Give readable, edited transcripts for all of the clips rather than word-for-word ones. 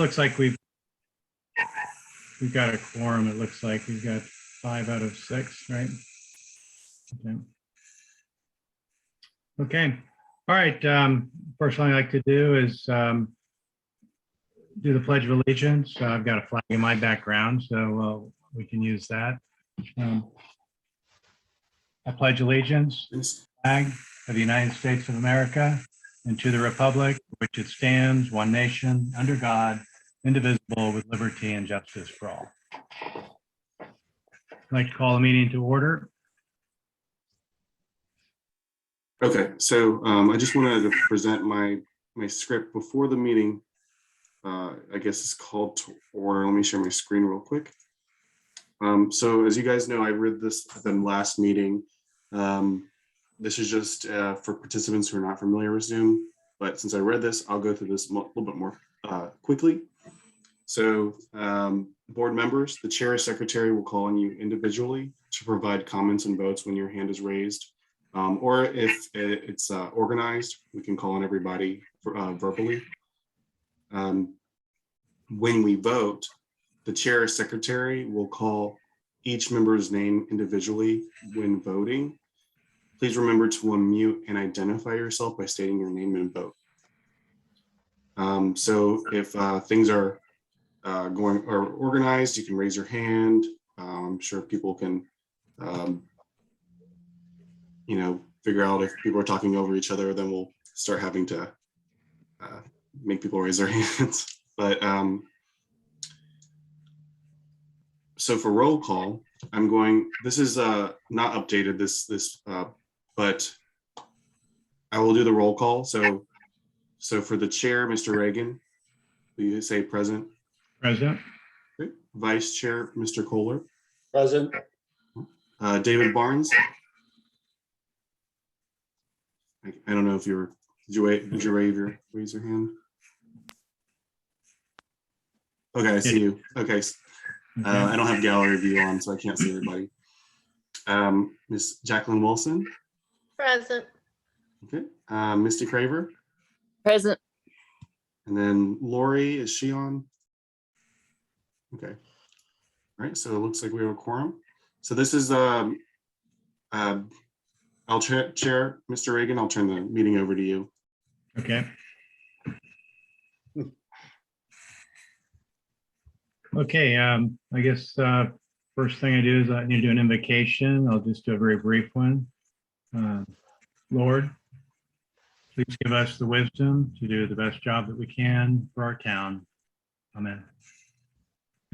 looks like we've got a quorum. It looks like we've got 5 out of 6, right? Okay. Okay. All right. First thing I'd like to do is do the Pledge of Allegiance. I've got a flag in my background, so we can use that. I pledge allegiance to the flag of the United States of America and to the republic for which it stands, one nation, under God, indivisible, with liberty and justice for all. I'd like to call the meeting to order. Okay, so I just wanted to present my script before the meeting. I guess it's called to order. Let me share my screen real quick. So as you guys know, I read this at the last meeting. This is just for participants who are not familiar with Zoom, but since I read this, I'll go through this a little bit more quickly. So board members, the chair or secretary will call on you individually to provide comments and votes when your hand is raised. Or if it's organized, we can call on everybody verbally. When we vote, the chair or secretary will call each member's name individually when voting. Please remember to unmute and identify yourself by stating your name and vote. So if things are going or organized, you can raise your hand. I'm sure people can figure out if people are talking over each other, then we'll start having to make people raise their hands. But so for roll call, this is not updated, but I will do the roll call. So for the chair, Mr. Reagan, will you say present? Present. Okay. Vice Chair, Mr. Kohler. Present. David Barnes. I don't know if did you raise your hand? Okay, I see you. Okay. I don't have gallery view on, so I can't see everybody. Miss Jacqueline Wilson. Present. Okay. Misty Craver. Present. And then Lori, is she on? Okay. All right, so it looks like we have a quorum. So this is I'll chair, Mr. Reagan, I'll turn the meeting over to you. Okay. Okay, I guess first thing I do is I need to do an invocation. I'll just do a very brief one. Lord, please give us the wisdom to do the best job that we can for our town. Amen.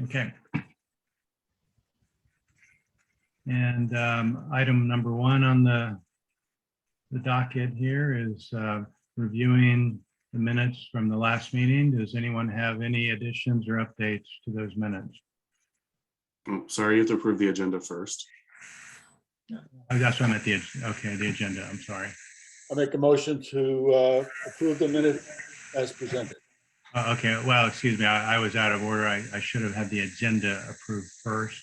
Okay. And item number 1 on the docket here is reviewing the minutes from the last meeting. Does anyone have any additions or updates to those minutes? Oh, sorry, you have to approve the agenda first. Oh, that's what I meant, the agenda, I'm sorry. I make a motion to approve the minute as presented. Okay, well, excuse me, I was out of order. I should have had the agenda approved first.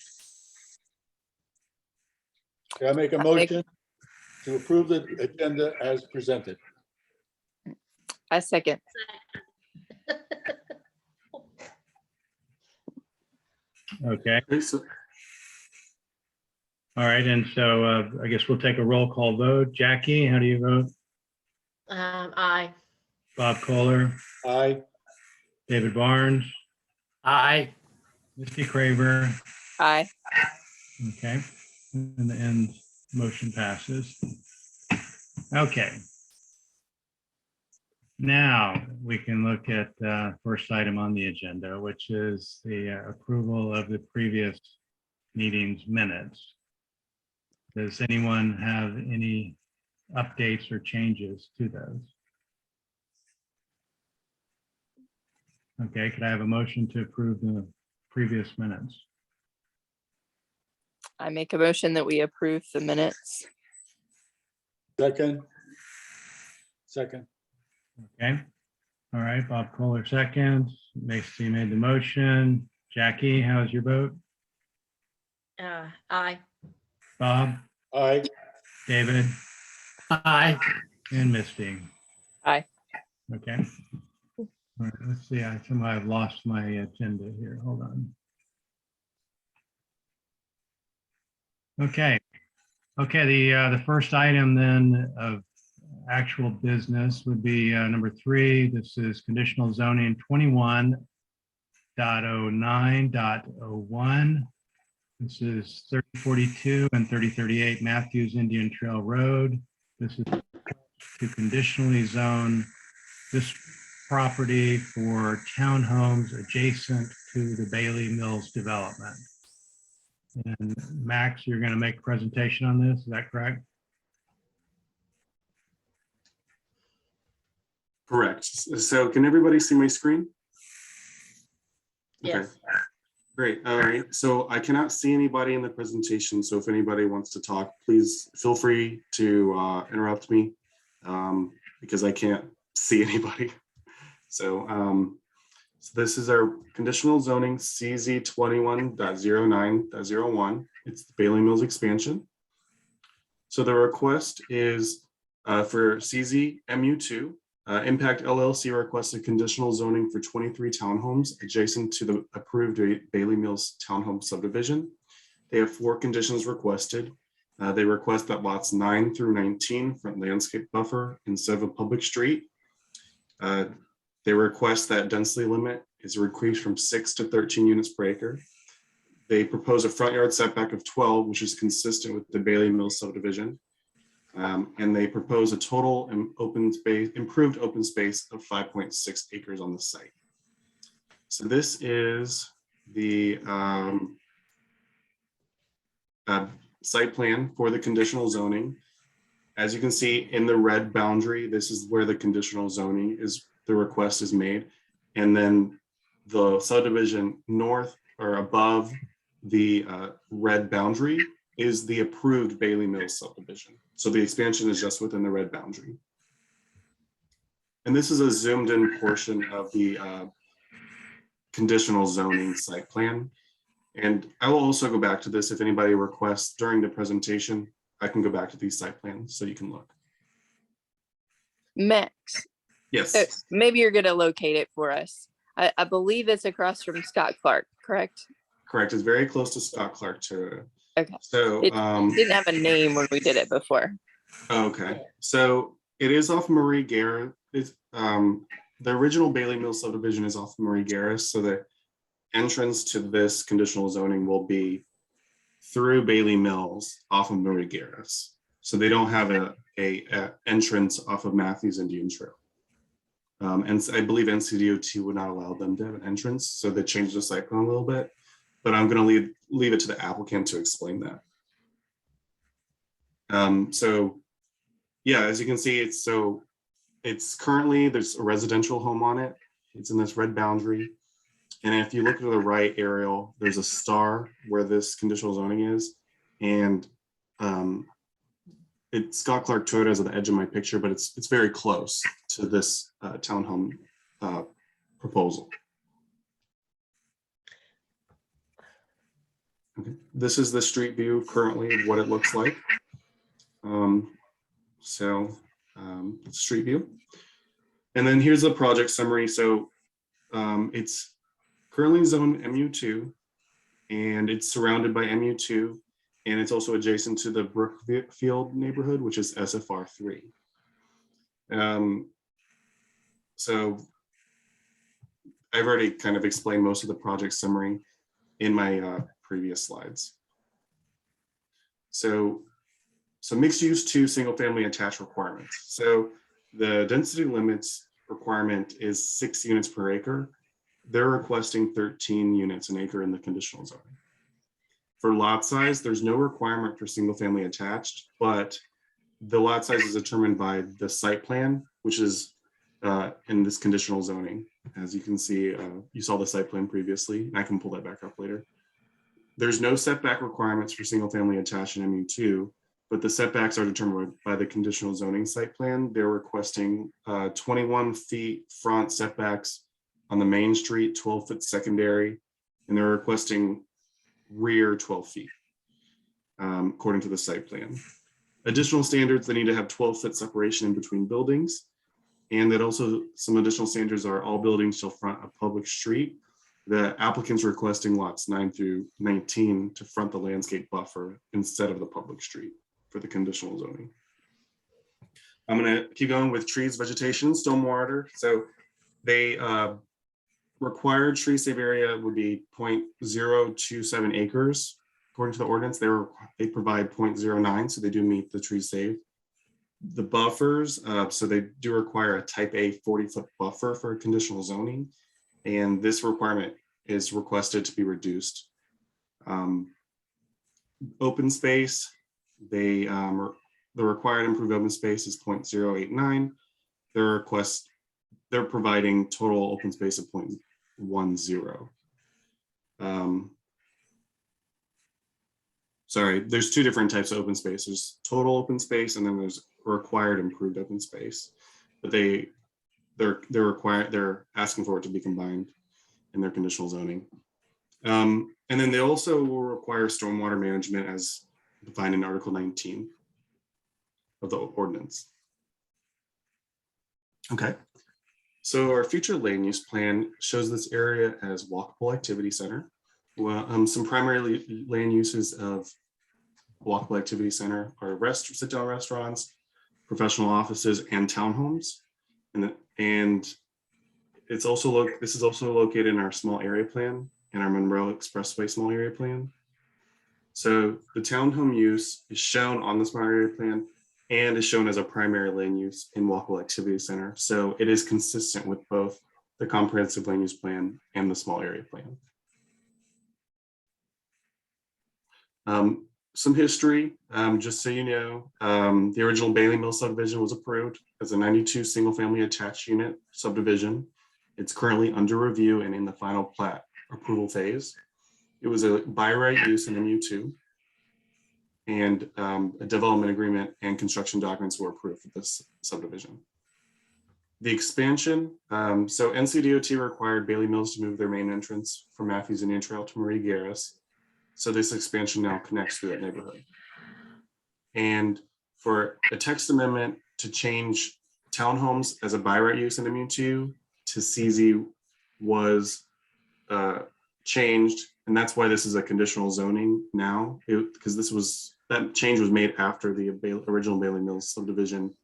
Okay, I make a motion to approve the agenda as presented. I second. Okay, Okay, so all right, and so I guess we'll take a roll call vote. Jackie, how do you vote? Aye. Bob Kohler, Aye. David Barnes, Aye. Misty Craver. Aye. Okay, and the end motion passes. Okay. Now we can look at first item on the agenda, which is the approval of the previous meeting's minutes. Does anyone have any updates or changes to those? Okay, could I have a motion to approve the previous minutes? I make a motion that we approve the minutes. Second. Second. Okay, all right, Bob Kohler seconds. Macy made the motion. Jackie, how's your vote? Aye. Bob, Aye. David, Aye. and Misty. Aye. Okay. All right, let's see. I somehow I've lost my agenda here. Hold on. Okay. Okay, the first item then of actual business would be number 3. This is conditional zoning 21.09.01. This is 3042 and 3038 Matthews Indian Trail Road. This is to conditionally zone this property for townhomes adjacent to the Bailey Mills development. And Max, you're going to make a presentation on this, is that correct? Correct. So can everybody see my screen? Okay. Yes. Great. All right. So I cannot see anybody in the presentation. So if anybody wants to talk, please feel free to interrupt me because I can't see anybody. So, so this is our conditional zoning CZ 21.09.01. It's the Bailey Mills expansion. So the request is for CZ MU2. Impact LLC requested conditional zoning for 23 townhomes adjacent to the approved Bailey Mills townhome subdivision. They have 4 conditions requested. They request that lots 9 through 19 front landscape buffer instead of a public street. They request that density limit is increased from 6 to 13 units per acre. They propose a front yard setback of 12, which is consistent with the Bailey Mills subdivision. And they propose a total improved open space of 5.6 acres on the site. So this is the site plan for the conditional zoning. As you can see in the red boundary, this is where the conditional zoning is, the request is made. And then the subdivision north or above the red boundary is the approved Bailey Mills subdivision. So the expansion is just within the red boundary. And this is a zoomed in portion of the conditional zoning site plan. And I will also go back to this if anybody requests during the presentation. I can go back to these site plans so you can look. Max, Yes, maybe you're going to locate it for us. I believe it's across from Scott Clark, correct? correct. It's very close to Scott Clark too. Okay. So It didn't have a name when we did it before. okay, so it is off Marie Garrett. It's the original Bailey Mills subdivision is off Marie Garrett. So the entrance to this conditional zoning will be through Bailey Mills off of Marie Garrett. So they don't have a entrance off of Matthews Indian Trail. And I believe NCDOT would not allow them to have an entrance. So they changed the site plan a little bit, but I'm going to leave it to the applicant to explain that. So yeah, as you can see, it's currently, there's a residential home on it. It's in this red boundary. And if you look to the right aerial, there's a star where this conditional zoning is. And it's Scott Clark Toyota is at the edge of my picture, but it's very close to this townhome proposal. Okay. This is the street view currently of what it looks like. Street view. And then here's the project summary. So it's currently zoned MU2 and it's surrounded by MU2 and it's also adjacent to the Brookfield neighborhood, which is SFR3. So I've already kind of explained most of the project summary in my previous slides. So mixed use to single family attached requirements. So the density limits requirement is 6 units per acre. They're requesting 13 units an acre in the conditional zoning. For lot size, there's no requirement for single family attached, but the lot size is determined by the site plan, which is in this conditional zoning. As you can see, you saw the site plan previously. I can pull that back up later. There's no setback requirements for single family attached in MU2, but the setbacks are determined by the conditional zoning site plan. They're requesting 21 feet front setbacks on the main street, 12-foot secondary, and they're requesting rear 12 feet, according to the site plan. Additional standards, they need to have 12-foot separation in between buildings, And that also some additional standards are all buildings shall front a public street. The applicant's requesting lots 9 through 19 to front the landscape buffer instead of the public street for the conditional zoning. I'm gonna keep going with trees, vegetation, stormwater. So they required tree save area would be 0.027 acres. According to the ordinance, they provide 0.09, so they do meet the tree save. The buffers, so they do require a type A 40-foot buffer for conditional zoning, and this requirement is requested to be reduced. Open space, the required improved open space is 0.089. They're providing total open space of 0.10. Sorry, there's two different types of open space. There's total open space, and then there's required improved open space. But they're asking for it to be combined in their conditional zoning. And then they also will require stormwater management as defined in Article 19 of the ordinance. Okay, so our future land use plan shows this area as walkable activity center. Well, some primary land uses of walkable activity center are sit-down restaurants, professional offices, and townhomes. And this is also located in our small area plan and our Monroe Expressway small area plan. So the townhome use is shown on the small area plan and is shown as a primary land use in walkable activity center. So it is consistent with both the comprehensive land use plan and the small area plan. Some history, just so you know, the original Bailey Mill subdivision was approved as a 92 single family attached unit subdivision. It's currently under review and in the final plat approval phase. It was a by right use in MU2, and a development agreement and construction documents were approved for this subdivision. The expansion, so NCDOT required Bailey Mills to move their main entrance from Matthews Indian Trail to Marie Garris. So this expansion now connects through that neighborhood. And for a text amendment to change townhomes as a by right use in MU2 to CZ was changed. And that's why this is a conditional zoning now, because that change was made after the original Bailey Mills subdivision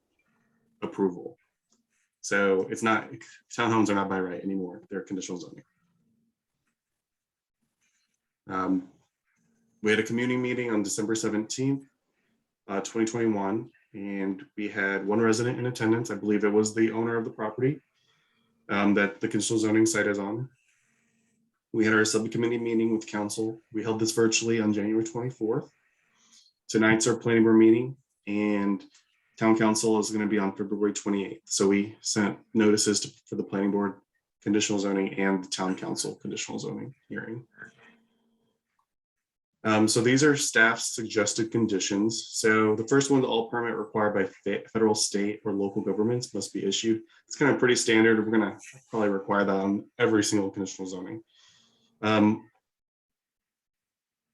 approval. So it's not, townhomes are not by right anymore, they're conditional zoning. We had a community meeting on December 17th, 2021, and we had one resident in attendance. I believe it was the owner of the property that the conditional zoning site is on. We had our subcommittee meeting with council. We held this virtually on January 24th. Tonight's our planning board meeting, and town council is going to be on February 28th. So we sent notices for the planning board conditional zoning and the town council conditional zoning hearing. So these are staff's suggested conditions. So the first one, all permit required by federal, state, or local governments must be issued. It's kind of pretty standard. We're going to probably require that on every single conditional zoning. One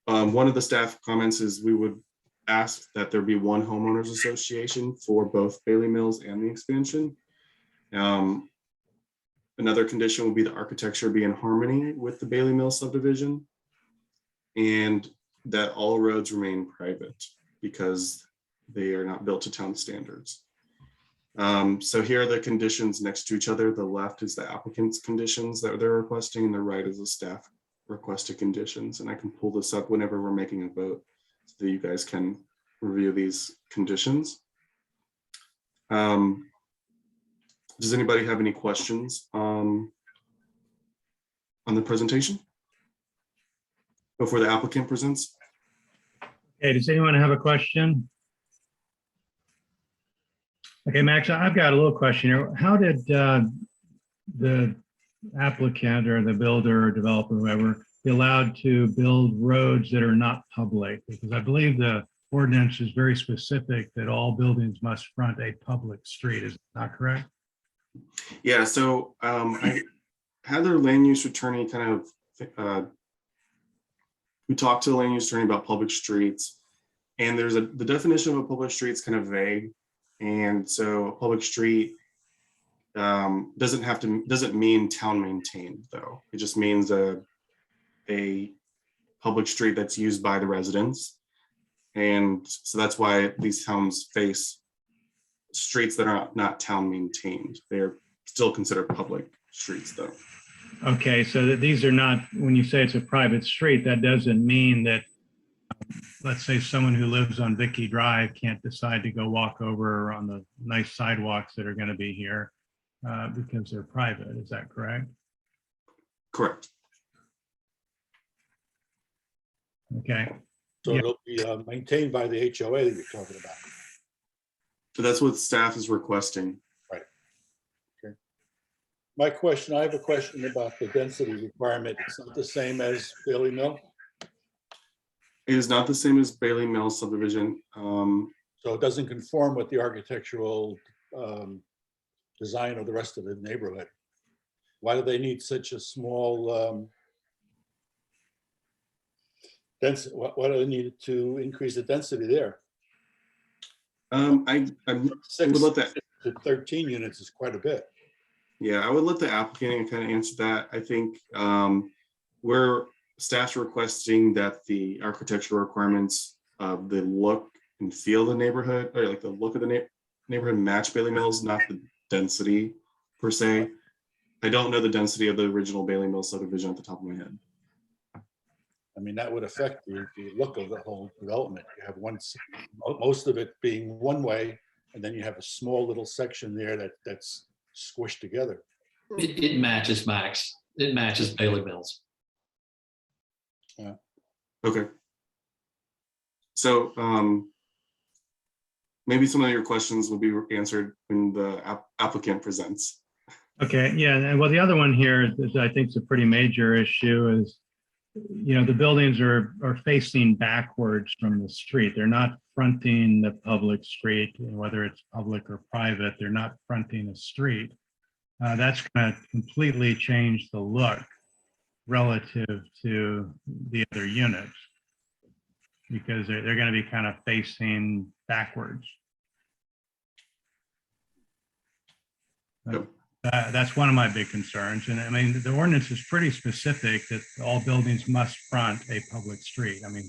of the staff comments is we would ask that there be one homeowners association for both Bailey Mills and the expansion. Another condition would be the architecture be in harmony with the Bailey Mills subdivision, and that all roads remain private because they are not built to town standards. So here are the conditions next to each other. The left is the applicant's conditions that they're requesting, and the right is the staff requested conditions. And I can pull this up whenever we're making a vote so that you guys can review these conditions. Does anybody have any questions on the presentation before the applicant presents? Okay, does anyone have a question? Okay, Max, I've got a little question here. How did the applicant or the builder or developer, whoever, be allowed to build roads that are not public? Because I believe the ordinance is very specific that all buildings must front a public street. Is that correct? Yeah, so I had their land use attorney kind of, we talked to the land use attorney about public streets, and the definition of a public street is kind of vague. And so a public street doesn't mean town maintained though. It just means a public street that's used by the residents. And so that's why these towns face streets that are not town maintained. They're still considered public streets though. Okay, so that these are not, when you say it's a private street, that doesn't mean that, let's say someone who lives on Vicky Drive can't decide to go walk over on the nice sidewalks that are going to be here because they're private. Is that correct? Correct. Okay. So Yeah. it'll be maintained by the HOA that you're talking about. So that's what staff is requesting. I have a question about the density requirement. It's not the same as Bailey Mill, It is not the same as Bailey Mill subdivision. so it doesn't conform with the architectural design of the rest of the neighborhood. Why do they need such a small density? Why do they need to increase the density there? I Six would let that, to 13 units is quite a bit. yeah, I would let the applicant kind of answer that. I think where staff's requesting that the architectural requirements of the look and feel of the neighborhood, or like the look of the neighborhood match Bailey Mills, not the density per se. I don't know the density of the original Bailey Mills subdivision at the top of my head. I mean, that would affect the look of the whole development. You have most of it being one way, and then you have a small little section there that's squished together. It matches Max. It matches Bailey Mills. Okay. So maybe some of your questions will be answered when the applicant presents. Okay, yeah, and well, the other one here is I think is a pretty major issue is, you know, the buildings are facing backwards from the street. They're not fronting the public street, whether it's public or private, they're not fronting a street. That's going to completely change the look relative to the other units because they're going to be kind of facing backwards. Yep. That's one of my big concerns. And I mean, the ordinance is pretty specific that all buildings must front a public street. I mean,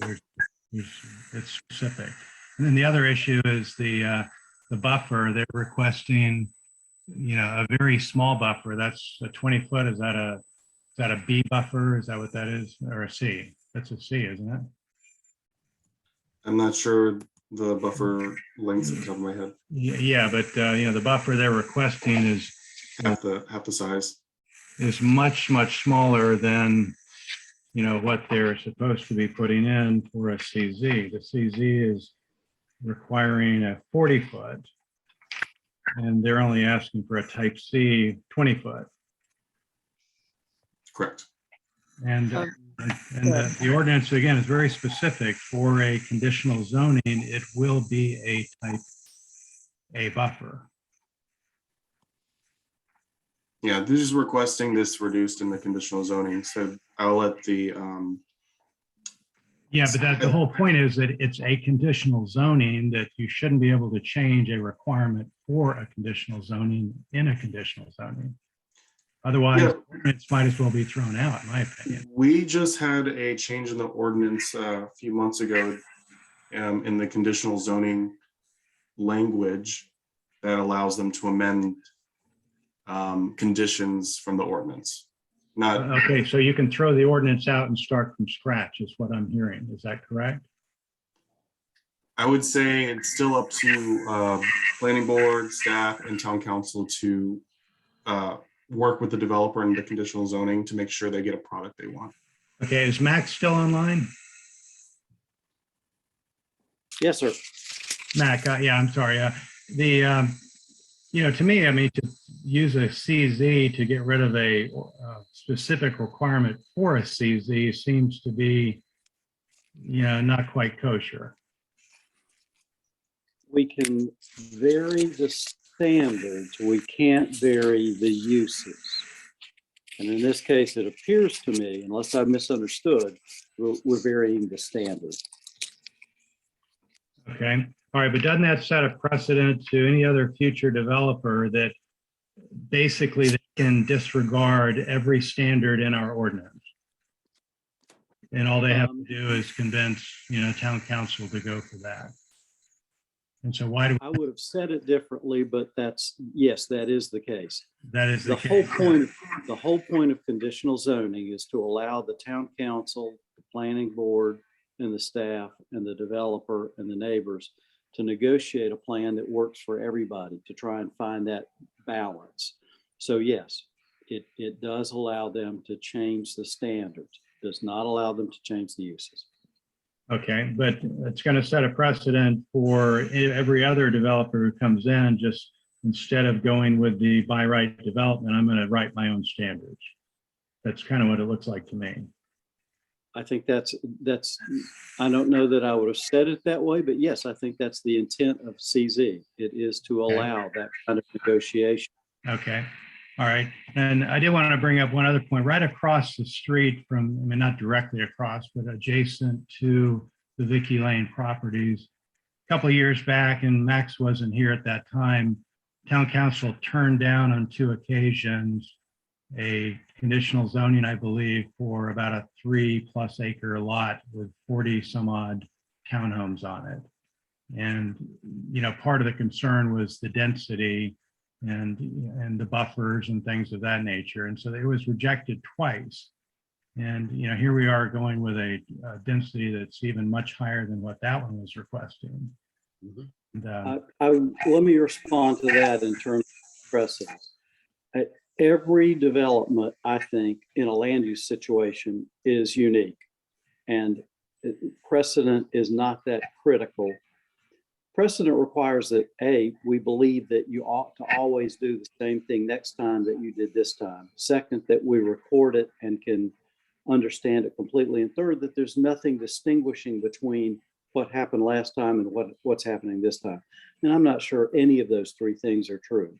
it's specific. And then the other issue is the buffer. They're requesting, you know, a very small buffer. That's a 20 foot. Is that a B buffer? Is that what that is? Or a C? That's a C, isn't it? I'm not sure the buffer lengths at the top of my head. Yeah, but you know, the buffer they're requesting is Half the size. much smaller than, you know, what they're supposed to be putting in for a CZ. The CZ is requiring a 40 foot, and they're only asking for a type C 20 foot. Correct. And the ordinance again is very specific for a conditional zoning. It will be a type A buffer. Yeah, they're just requesting this reduced in the conditional zoning. So I'll let the Yeah, but the whole point is that it's a conditional zoning, that you shouldn't be able to change a requirement for a conditional zoning in a conditional zoning. Otherwise, it might as well be thrown out, in my opinion. we just had a change in the ordinance a few months ago in the conditional zoning language that allows them to amend conditions from the ordinance. Not, Okay, so you can throw the ordinance out and start from scratch is what I'm hearing. Is that correct? I would say it's still up to planning board, staff, and town council to work with the developer and the conditional zoning to make sure they get a product they want. Okay, is Max still online? Yes, sir. Mac, yeah, I'm sorry. You know, to me, I mean, to use a CZ to get rid of a specific requirement for a CZ seems to be, you know, not quite kosher. We can vary the standards. We can't vary the uses. And in this case, it appears to me, unless I misunderstood, we're varying the standard. Okay, all right, but doesn't that set a precedent to any other future developer that basically they can disregard every standard in our ordinance. And all they have to do is convince, town council to go for that. And so why do, I would have said it differently, but yes, that is the case. that is The the whole case. point of conditional zoning is to allow the town council, the planning board, and the staff, and the developer, and the neighbors to negotiate a plan that works for everybody, to try and find that balance. So yes, it does allow them to change the standards, does not allow them to change the uses. Okay, but it's going to set a precedent for every other developer who comes in, just instead of going with the by right development, I'm going to write my own standards. That's kind of what it looks like to me. I think that's, I don't know that I would have said it that way, but yes, I think that's the intent of CZ. It is to allow that kind of negotiation. Okay, all right. And I did want to bring up one other point. Right across the street from, I mean, not directly across, but adjacent to the Vicky Lane properties, a couple of years back, and Max wasn't here at that time, town council turned down on 2 occasions a conditional zoning, I believe, for about a 3+ acre lot with 40 some odd townhomes on it. And, part of the concern was the density and the buffers and things of that nature. And so it was rejected twice. And, here we are going with a density that's even much higher than what that one was requesting. Mhm. And, Let me respond to that in terms of precedence. Every development, I think, in a land use situation is unique, and precedent is not that critical. Precedent requires that we believe that you ought to always do the same thing next time that you did this time. Second, that we record it and can understand it completely. And third, that there's nothing distinguishing between what happened last time and what's happening this time. And I'm not sure any of those 3 things are true.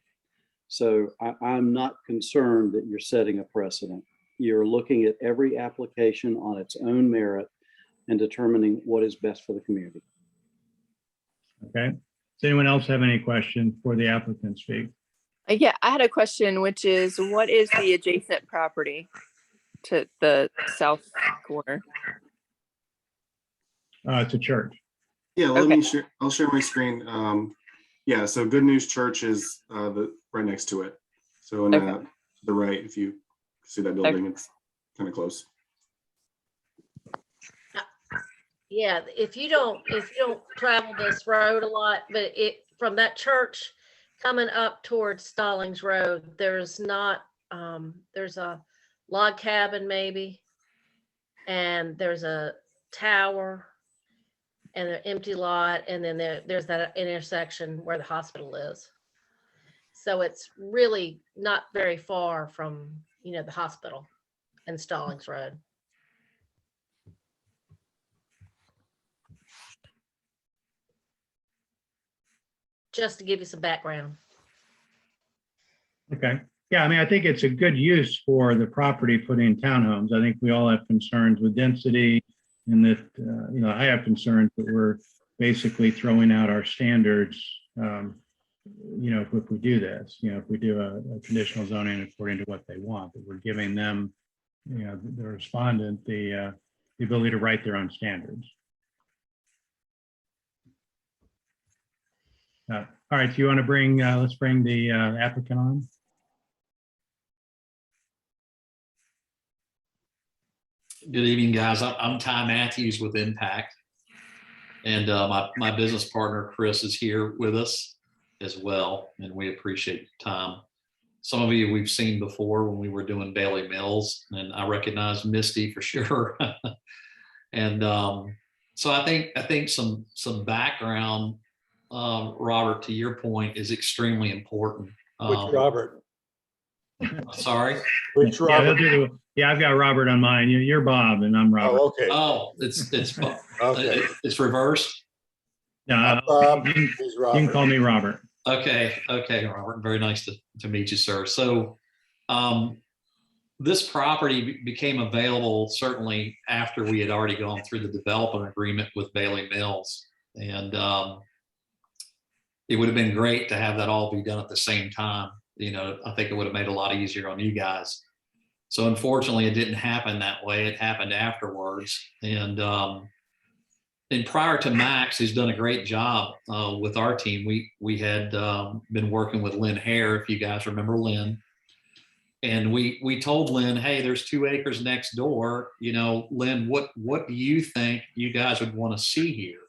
So I'm not concerned that you're setting a precedent. You're looking at every application on its own merit and determining what is best for the community. okay. Does anyone else have any questions for the applicant speak? Yeah, I had a question, which is, what is the adjacent property to the south corner? It's a church. Yeah, let Okay. me share. I'll share my screen. Yeah, so Good News Church is right next to it. So on Okay. the right, if you see that building, it's kind of close. Yeah, if you don't travel this road a lot, but from that church coming up towards Stallings Road, there's a log cabin maybe, and there's a tower and an empty lot, and then there's that intersection where the hospital is. So it's really not very far from, the hospital and Stallings Road. Just to give you some background. Okay. Yeah, I mean, I think it's a good use for the property putting townhomes. I think we all have concerns with density and that, I have concerns that we're basically throwing out our standards, if we do this, if we do a conditional zoning according to what they want, that we're giving them, the respondent, the ability to write their own standards. All right, so you want to let's bring the applicant on. Good evening, guys. I'm Ty Matthews with Impact. And my business partner, Chris, is here with us as well. And we appreciate your time. Some of you we've seen before when we were doing Bailey Mills, and I recognize Misty for sure. And so I think some background, Robert, to your point, is extremely important. Which Robert? Sorry. Which Yeah, Robert? I've got Robert on mine. You're Bob and I'm Robert. Oh, okay. Oh, Okay. it's reversed. No, Bob, you he's can Robert. call me Robert. Okay, Robert. Very nice to meet you, sir. So this property became available certainly after we had already gone through the development agreement with Bailey Mills. And it would have been great to have that all be done at the same time. I think it would have made it a lot easier on you guys. So unfortunately, it didn't happen that way. It happened afterwards. And prior to Max, who's done a great job with our team, we had been working with Lynn Hare, if you guys remember Lynn. And we told Lynn, hey, there's 2 acres next door. Lynn, what do you think you guys would want to see here?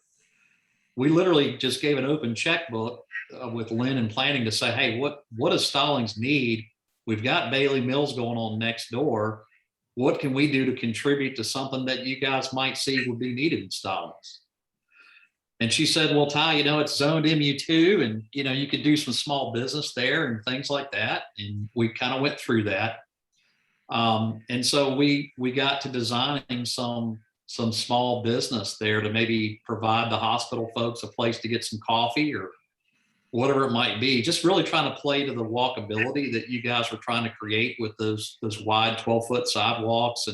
We literally just gave an open checkbook with Lynn and planning to say, hey, what does Stallings need? We've got Bailey Mills going on next door. What can we do to contribute to something that you guys might see would be needed in Stallings? And she said, well, Ty, it's zoned MU2 and, you could do some small business there and things like that. And we kind of went through that. And so we got to designing some small business there to maybe provide the hospital folks a place to get some coffee or whatever it might be, just really trying to play to the walkability that you guys were trying to create with those wide 12-foot sidewalks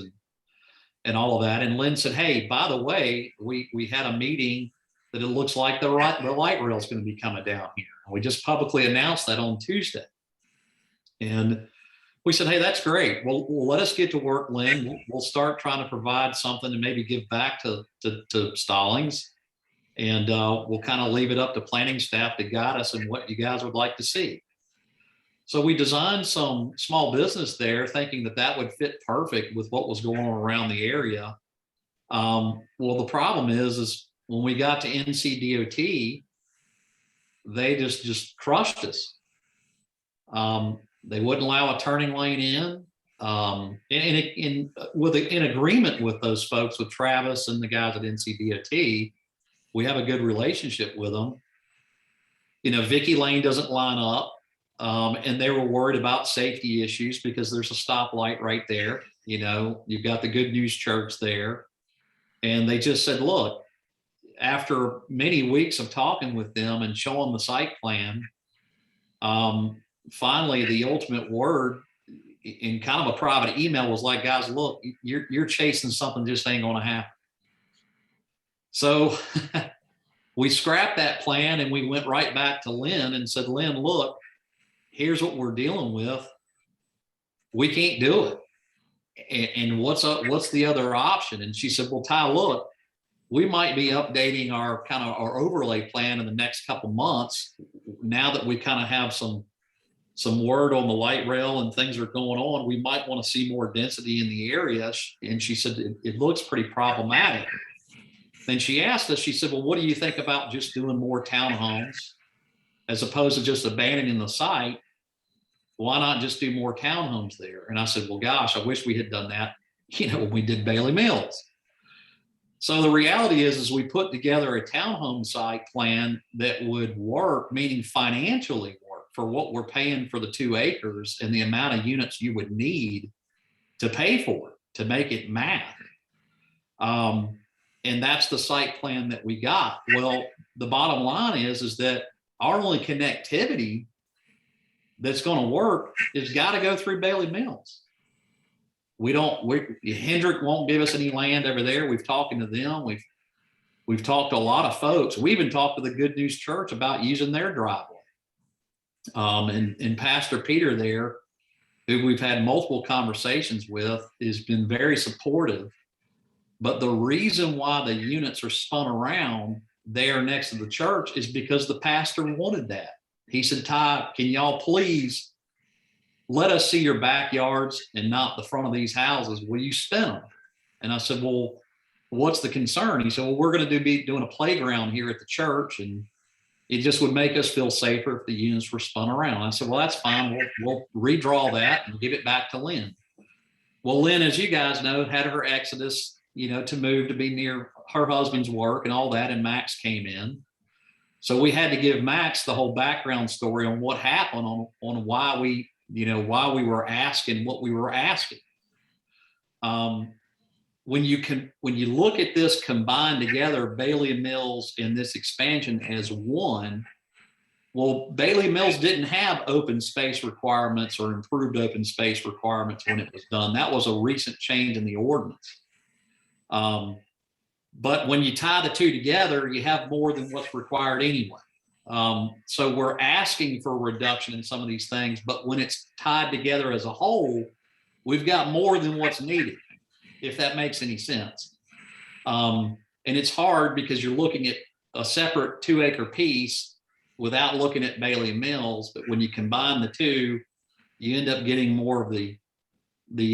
and all of that. And Lynn said, hey, by the way, we had a meeting that it looks like the light rail is going to be coming down here. And we just publicly announced that on Tuesday. And we said, hey, that's great. Well, let us get to work, Lynn. We'll start trying to provide something and maybe give back to Stallings. And we'll kind of leave it up to planning staff to guide us in what you guys would like to see. So we designed some small business there thinking that would fit perfect with what was going on around the area. Well, the problem is when we got to NCDOT, they just crushed us. They wouldn't allow a turning lane in. In agreement with those folks, with Travis and the guys at NCDOT, we have a good relationship with them. Vicky Lane doesn't line up, and they were worried about safety issues because there's a stoplight right there. You've got the Good News Church there. And they just said, look, after many weeks of talking with them and showing the site plan, finally the ultimate word in kind of a private email was like, guys, look, you're chasing something just ain't going to happen. So we scrapped that plan and we went right back to Lynn and said, Lynn, look, here's what we're dealing with. We can't do it. And what's the other option? And she said, well, Ty, look, we might be updating our overlay plan in the next couple months. Now that we kind of have some word on the light rail and things are going on, we might want to see more density in the area. And she said, it looks pretty problematic. Then she asked us, she said, well, what do you think about just doing more townhomes as opposed to just abandoning the site? Why not just do more townhomes there? And I said, well, gosh, I wish we had done that, when we did Bailey Mills. So the reality is we put together a townhome site plan that would work, meaning financially work for what we're paying for the 2 acres and the amount of units you would need to pay for it, to make it math. And that's the site plan that we got. Well, the bottom line is that our only connectivity that's going to work is got to go through Bailey Mills. Hendrick won't give us any land over there. We've talked to them. We've talked to a lot of folks. We even talked to the Good News Church about using their driveway. And Pastor Peter there, who we've had multiple conversations with, has been very supportive. But the reason why the units are spun around there next to the church is because the pastor wanted that. He said, Ty, can y'all please let us see your backyards and not the front of these houses? Will you spin them? And I said, well, what's the concern? He said, well, we're going to be doing a playground here at the church, and it just would make us feel safer if the units were spun around. I said, well, that's fine. We'll redraw that and give it back to Lynn. Well, Lynn, as you guys know, had her exodus, to move to be near her husband's work and all that, and Max came in. So we had to give Max the whole background story on what happened, on why we were asking what we were asking. When you look at this combined together, Bailey Mills and this expansion as one, well, Bailey Mills didn't have open space requirements or improved open space requirements when it was done. That was a recent change in the ordinance. But when you tie the two together, you have more than what's required anyway. So we're asking for a reduction in some of these things, but when it's tied together as a whole, we've got more than what's needed, if that makes any sense. And it's hard because you're looking at a separate 2-acre piece without looking at Bailey Mills, but when you combine the two, you end up getting more of the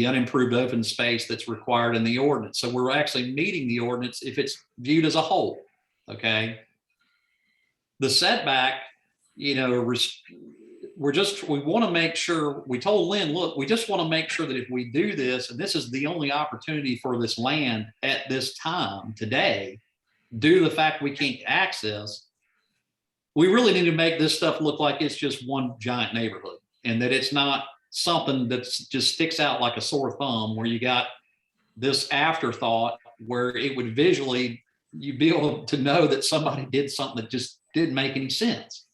unimproved open space that's required in the ordinance. So we're actually meeting the ordinance if it's viewed as a whole, okay? The setback, you know, we want to make sure, we told Lynn, look, we just want to make sure that if we do this, and this is the only opportunity for this land at this time today, due to the fact we can't access, we really need to make this stuff look like it's just one giant neighborhood and that it's not something that just sticks out like a sore thumb where you got this afterthought where it would visually, you'd be able to know that somebody did something that just didn't make any sense.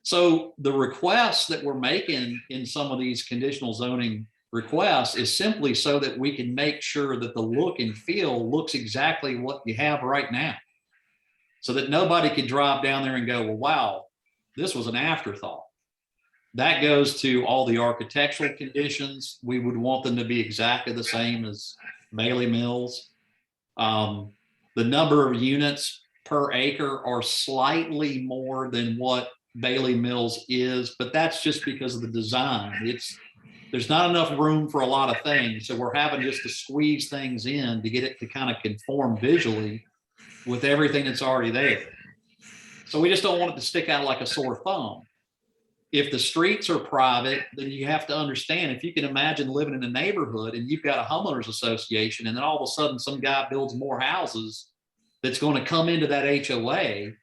So the requests that we're making in some of these conditional zoning requests is simply so that we can make sure that the look and feel looks exactly what you have right now. So that nobody could drive down there and go, well, wow, this was an afterthought. That goes to all the architectural conditions. We would want them to be exactly the same as Bailey Mills. The number of units per acre are slightly more than what Bailey Mills is, but that's just because of the design. There's not enough room for a lot of things. So we're having just to squeeze things in to get it to kind of conform visually with everything that's already there. So we just don't want it to stick out like a sore thumb. If the streets are private, then you have to understand, if you can imagine living in a neighborhood and you've got a homeowners association, and then all of a sudden some guy builds more houses that's going to come into that HOA,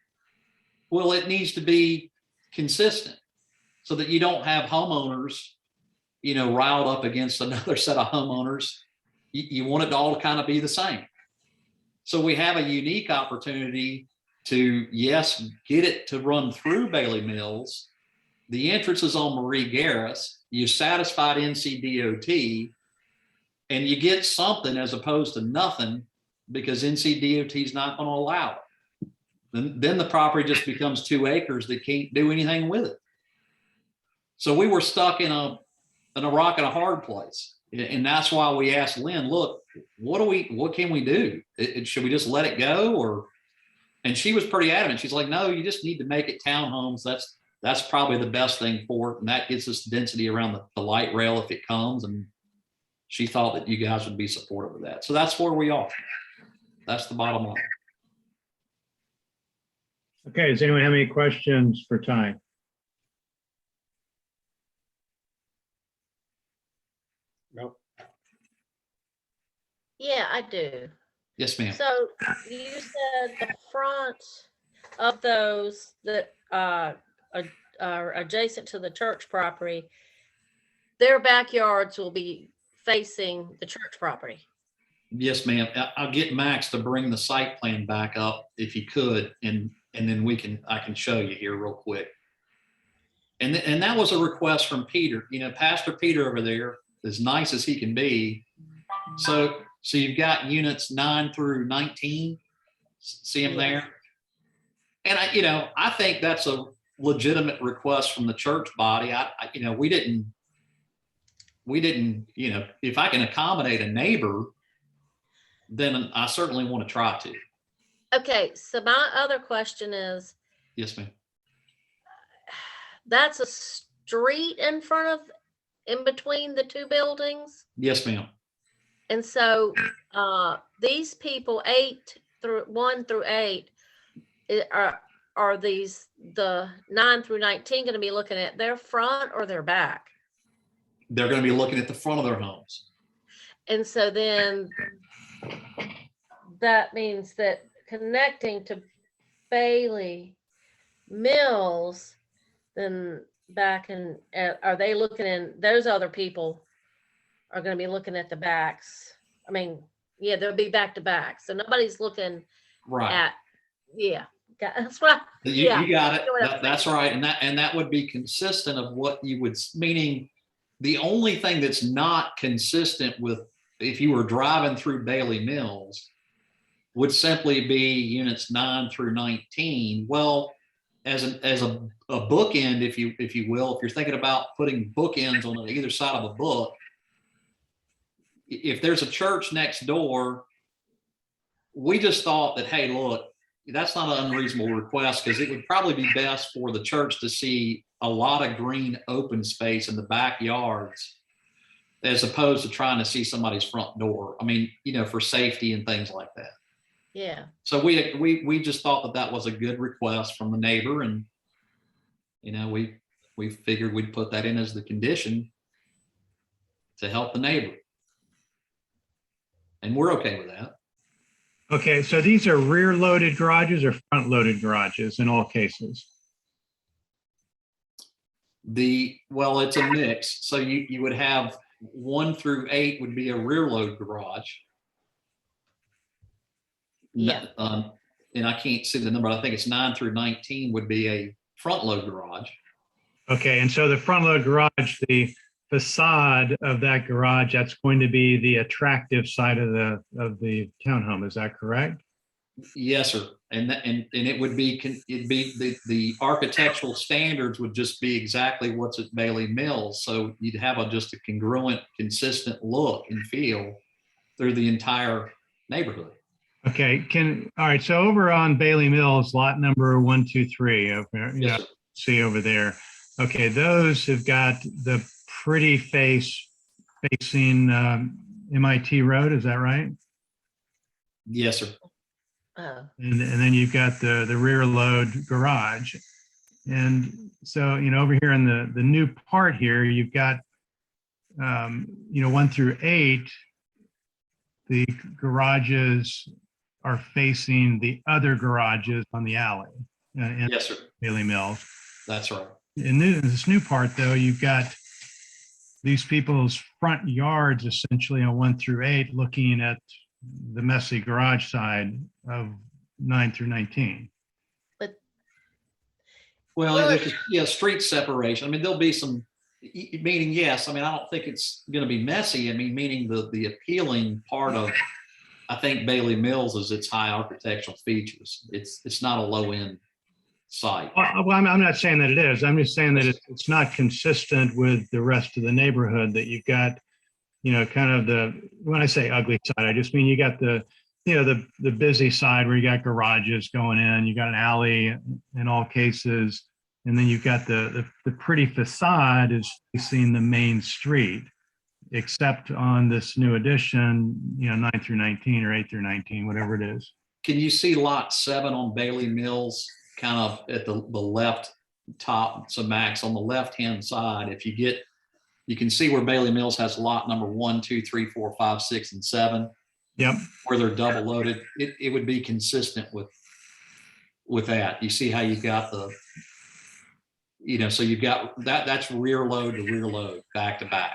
well, it needs to be consistent so that you don't have homeowners, you know, riled up against another set of homeowners. You want it to all kind of be the same. So we have a unique opportunity to, yes, get it to run through Bailey Mills. The entrance is on Marie Garris. You satisfied NCDOT, and you get something as opposed to nothing because NCDOT is not going to allow it. Then the property just becomes 2 acres that can't do anything with it. So we were stuck in a rock and a hard place. And that's why we asked Lynn, look, what can we do? Should we just let it go? And she was pretty adamant. She's like, no, you just need to make it townhomes. That's probably the best thing for it. And that gets us density around the light rail if it comes. And she thought that you guys would be supportive of that. So that's where we are. That's the bottom line. Okay, does anyone have any questions for Ty? No. Yeah, I do. Yes, ma'am. So you said the front of those that are adjacent to the church property, their backyards will be facing the church property. Yes, ma'am. I'll get Max to bring the site plan back up if he could, and then I can show you here real quick. And that was a request from Peter. You know, Pastor Peter over there, as nice as he can be. So you've got units 9 through 19. See them there? And I think that's a legitimate request from the church body. We didn't, if I can accommodate a neighbor, then I certainly want to try to. Okay, so my other question is, Yes, ma'am. that's a street in between the 2 buildings? Yes, ma'am. And so these people 1 through 8 are these the 9 through 19 going to be looking at their front or their back? They're going to be looking at the front of their homes. And so then that means that connecting to Bailey Mills, then back in, are they looking in, those other people are going to be looking at the backs? I mean, yeah, they'll be back to back. So nobody's looking Right. at, that's what You got it. That's right. And that would be consistent of what you would, meaning the only thing that's not consistent with, if you were driving through Bailey Mills, would simply be units 9 through 19. Well, a bookend, if you will, if you're thinking about putting bookends on either side of a book, if there's a church next door, we just thought that, hey, look, that's not an unreasonable request, because it would probably be best for the church to see a lot of green open space in the backyards as opposed to trying to see somebody's front door. I mean, for safety and things like that. Yeah. So we just thought that that was a good request from the neighbor, and we figured we'd put that in as the condition to help the neighbor, and we're okay with that. Okay, so these are rear loaded garages or front loaded garages in all cases? Well, it's a mix. So you would have 1 through 8 would be a rear load garage. Yeah. And I can't see the number. I think it's 9 through 19 would be a front load garage. Okay, and so the front load garage, the facade of that garage, that's going to be the attractive side of the townhome. Is that correct? Yes, sir. And it would be, it'd be the architectural standards would just be exactly what's at Bailey Mills. So you'd have just a congruent, consistent look and feel through the entire neighborhood. Okay, all right, so over on Bailey Mills, lot number 123, over, Yes, sir. see over there. Okay, those have got the pretty facing MIT Road, is that right? Yes, sir. Oh, And then you've got the rear load garage. And so, over here in the new part here, you've got, 1 through 8, the garages are facing the other garages on the alley in Yes, sir. Bailey Mills. That's right. In this new part, though, you've got these people's front yards essentially on 1 through 8 looking at the messy garage side of 9 through 19. Well, Well, there's street separation. I mean, there'll be some, meaning, yes. I mean, I don't think it's going to be messy. I mean, meaning the appealing part of, I think Bailey Mills is its high architectural features. It's not a low end site. Well, I'm not saying that it is. I'm just saying that it's not consistent with the rest of the neighborhood, that you've got, kind of when I say ugly side, I just mean you got the busy side where you got garages going in, you got an alley in all cases, and then you've got the pretty facade is facing the main street, except on this new addition, 9 through 19 or 8 through 19, whatever it is. Can you see lot 7 on Bailey Mills, kind of at the left top? So Max, on the left hand side, you can see where Bailey Mills has lot number 1, 2, 3, 4, 5, 6, and 7. Yep. Where they're double loaded. It would be consistent with that. You see how you've got so you've got that's rear load to rear load, back to back.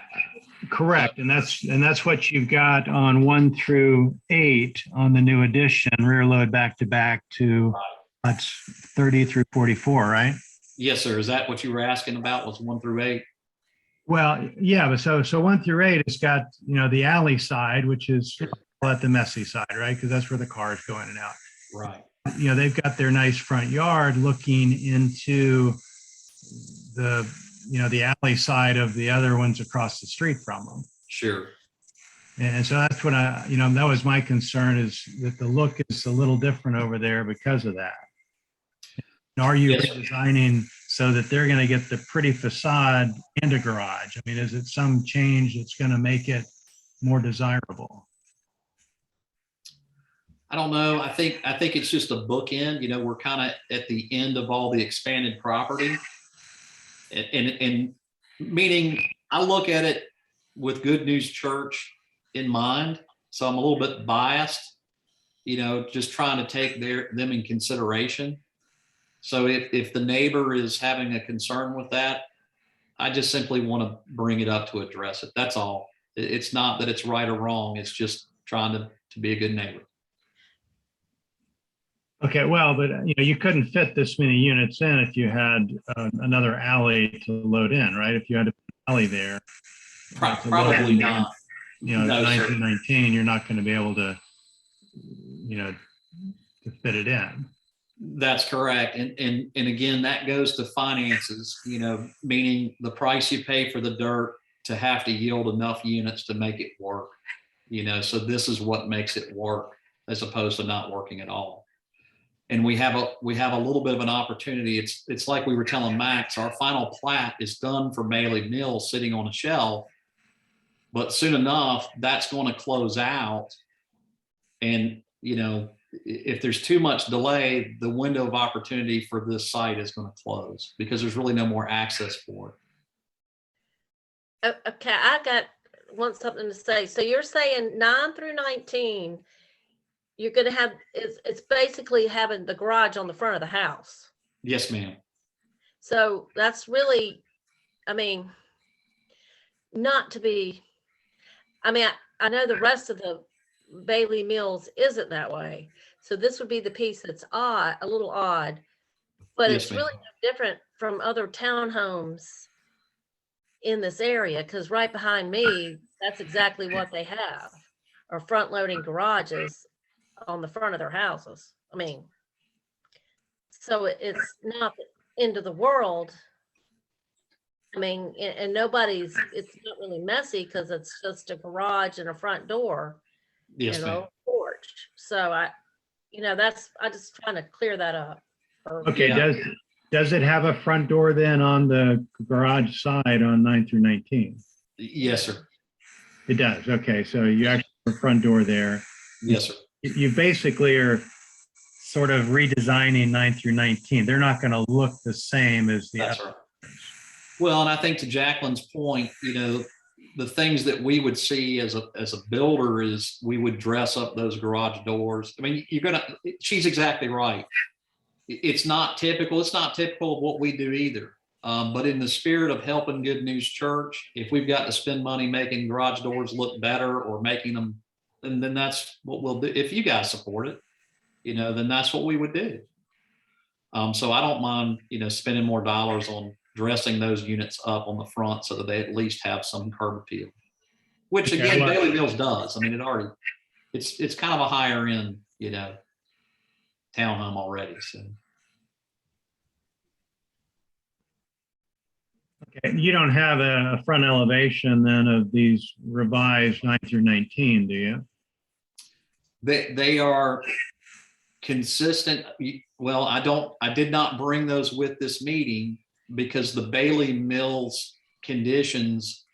Correct. And that's what you've got on 1 through 8 on the new addition, rear load back to back to that's 30 through 44, right? Yes, sir. Is that what you were asking about, was 1 through 8? Well, yeah, but so 1 through 8 has got, the alley side, which is the messy side, right? Because that's where the cars go in and out. Right. They've got their nice front yard looking into the alley side of the other ones across the street from them. Sure. And so that's what that was my concern, is that the look is a little different over there because of that. Are you Yes. designing so that they're going to get the pretty facade and a garage? I mean, is it some change that's going to make it more desirable? I don't know. I think it's just a bookend. We're kind of at the end of all the expanded property. And meaning, I look at it with Good News Church in mind. So I'm a little bit biased, just trying to take them in consideration. So if the neighbor is having a concern with that, I just simply want to bring it up to address it. That's all. It's not that it's right or wrong. It's just trying to be a good neighbor. Okay, well, but you couldn't fit this many units in if you had another alley to load in, right? If you had an alley there. to load Probably in, not. No, sir. 1919, you're not going to be able to, to fit it in. That's correct. And again, that goes to finances, meaning the price you pay for the dirt to have to yield enough units to make it work. So this is what makes it work as opposed to not working at all. And we have a little bit of an opportunity. It's like we were telling Max, our final plat is done for Bailey Mills sitting on a shelf, but soon enough that's going to close out. And if there's too much delay, the window of opportunity for this site is going to close because there's really no more access for it. Okay, I want something to say. So you're saying 9 through 19, you're gonna have, it's basically having the garage on the front of the house. Yes, ma'am. So that's really, not to be, I know the rest of the Bailey Mills isn't that way. So this would be the piece that's odd, a little odd, but Yes, it's ma'am. really no different from other townhomes in this area, because right behind me, that's exactly what they have, are front-loading garages on the front of their houses. So it's not the end of the world. And it's not really messy because it's just a garage and a front door Yes, and ma'am. a porch. So I just trying to clear that up. Okay, Yeah. does it have a front door then on the garage side on 9 through 19? Yes, sir. It does. Okay, so you actually have a front door there. Yes, sir. You basically are sort of redesigning 9 through 19. They're not going to look the same as the That's other. right. Well, and I think to Jacqueline's point, the things that we would see as a builder is we would dress up those garage doors. She's exactly right. It's not typical. It's not typical of what we do either. But in the spirit of helping Good News Church, if we've got to spend money making garage doors look better or making them, then that's what we'll do. If you guys support it, then that's what we would do. So I don't mind, spending more dollars on dressing those units up on the front so that they at least have some curb appeal, which again, Okay. Bailey Mills does. It's kind of a higher end, townhome already. So. Okay. You don't have a front elevation then of these revised 9 through 19, do you? They are consistent. Well, I did not bring those with this meeting because the Bailey Mills conditions,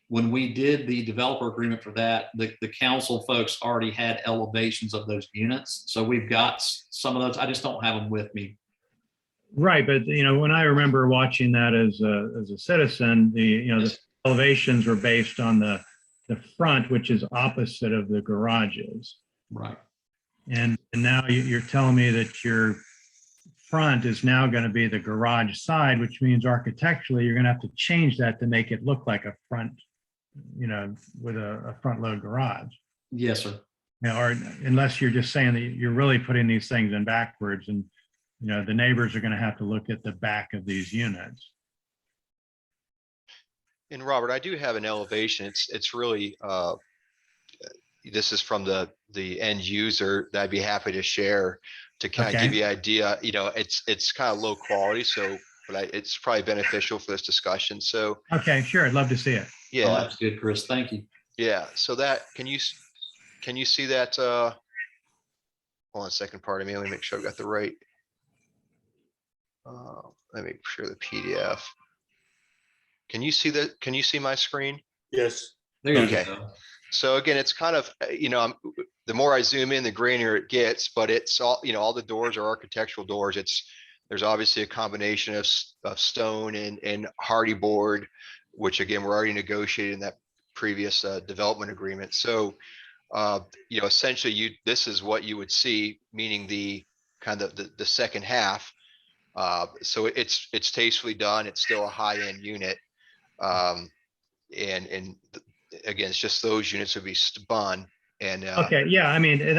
when we did the developer agreement for that, the council folks already had elevations of those units. So we've got some of those. I just don't have them with me. Right, but when I remember watching that as a citizen, the elevations were based on the front, which is opposite of the garages. Right. And now you're telling me that your front is now going to be the garage side, which means architecturally you're going to have to change that to make it look like a front, with a front load garage. Yes, sir. Or unless you're just saying that you're really putting these things in backwards, and the neighbors are going to have to look at the back of these units. And Robert, I do have an elevation. It's really, this is from the end user that I'd be happy to share to kind of give you an idea. It's kind of low quality, but it's probably beneficial for this discussion. So. Okay, sure. I'd love to see it. Yeah. Oh, that's good, Chris. Thank you. Yeah. So can you see that? Hold on a second, pardon me. Let me make sure I've got the right. Let me make sure the PDF. Can you see that? Can you see my screen? Yes. There you Okay. go. So again, it's kind of, the more I zoom in, the grainier it gets, but it's all, all the doors are architectural doors. There's obviously a combination of stone and hardy board, which again, we're already negotiating that previous development agreement. So, essentially this is what you would see, meaning the kind of the second half. So it's tastefully done. It's still a high-end unit. And again, it's just those units would be spun. And Okay, yeah,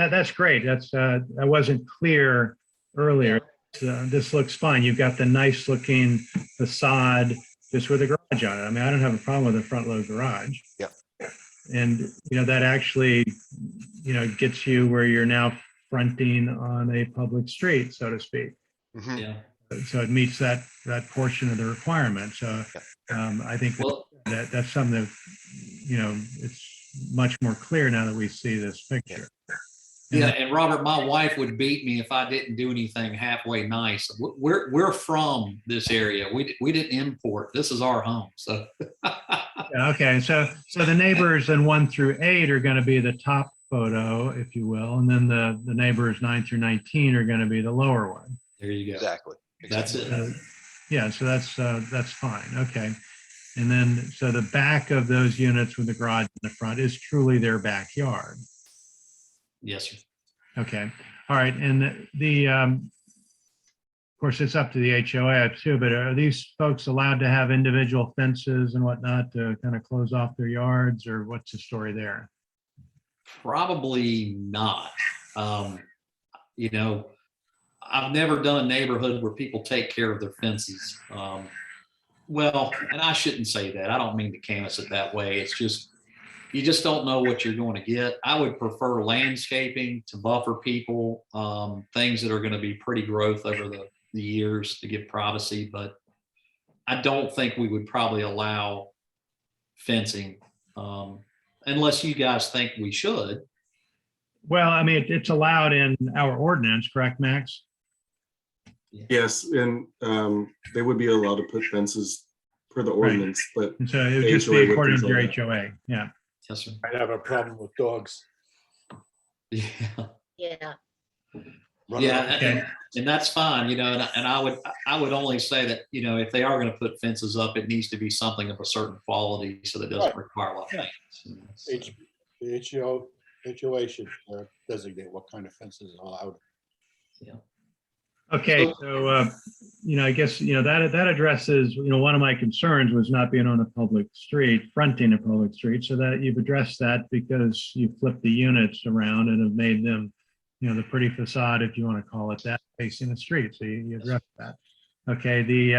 that's great. That wasn't clear earlier. This looks fine. You've got the nice looking facade just with a garage on it. I don't have a problem with a front load garage. Yeah. And that actually gets you where you're now fronting on a public street, so to speak. Mhm. Yeah. So it meets that portion of the requirement. So I think Well, that's something that, it's much more clear now that we see this picture. yeah, and Robert, my wife would beat me if I didn't do anything halfway nice. We're from this area. We didn't import. This is our home. So Yeah, okay, so the neighbors in 1 through 8 are going to be the top photo, if you will, and then the neighbors 9 through 19 are going to be the lower one. there you go. Exactly. That's exactly. it. Yeah, so that's fine. Okay. And then, so the back of those units with the garage in the front is truly their backyard. Yes, sir. Okay. All right. And of course, it's up to the HOA too, but are these folks allowed to have individual fences and whatnot to kind of close off their yards, or what's the story there? Probably not. You know, I've never done a neighborhood where people take care of their fences. Well, and I shouldn't say that. I don't mean to canvass it that way. It's just, you just don't know what you're going to get. I would prefer landscaping to buffer people, things that are going to be pretty growth over the years to give privacy, but I don't think we would probably allow fencing, unless you guys think we should. Well, I mean, it's allowed in our ordinance, correct, Max? Yes, and they would be allowed to put fences per the ordinance, but And so it would The just HOA be would according to your control HOA. Yeah. Yes, sir. I'd have a problem with dogs. Yeah. Yeah. running Yeah, around. Okay. and that's fine, you know, and I would only say that, you know, if they are going to put fences up, it needs to be something of a certain quality so that it doesn't Right. require a lot of maintenance. You know, so- The HOA should designate what kind of fences are allowed. Okay, so, I guess, that addresses, one of my concerns was not being on a public street, fronting a public street, so that you've addressed that because you flipped the units around and have made them, the pretty facade, if you want to call it that, facing the street. So you addressed that. Okay, the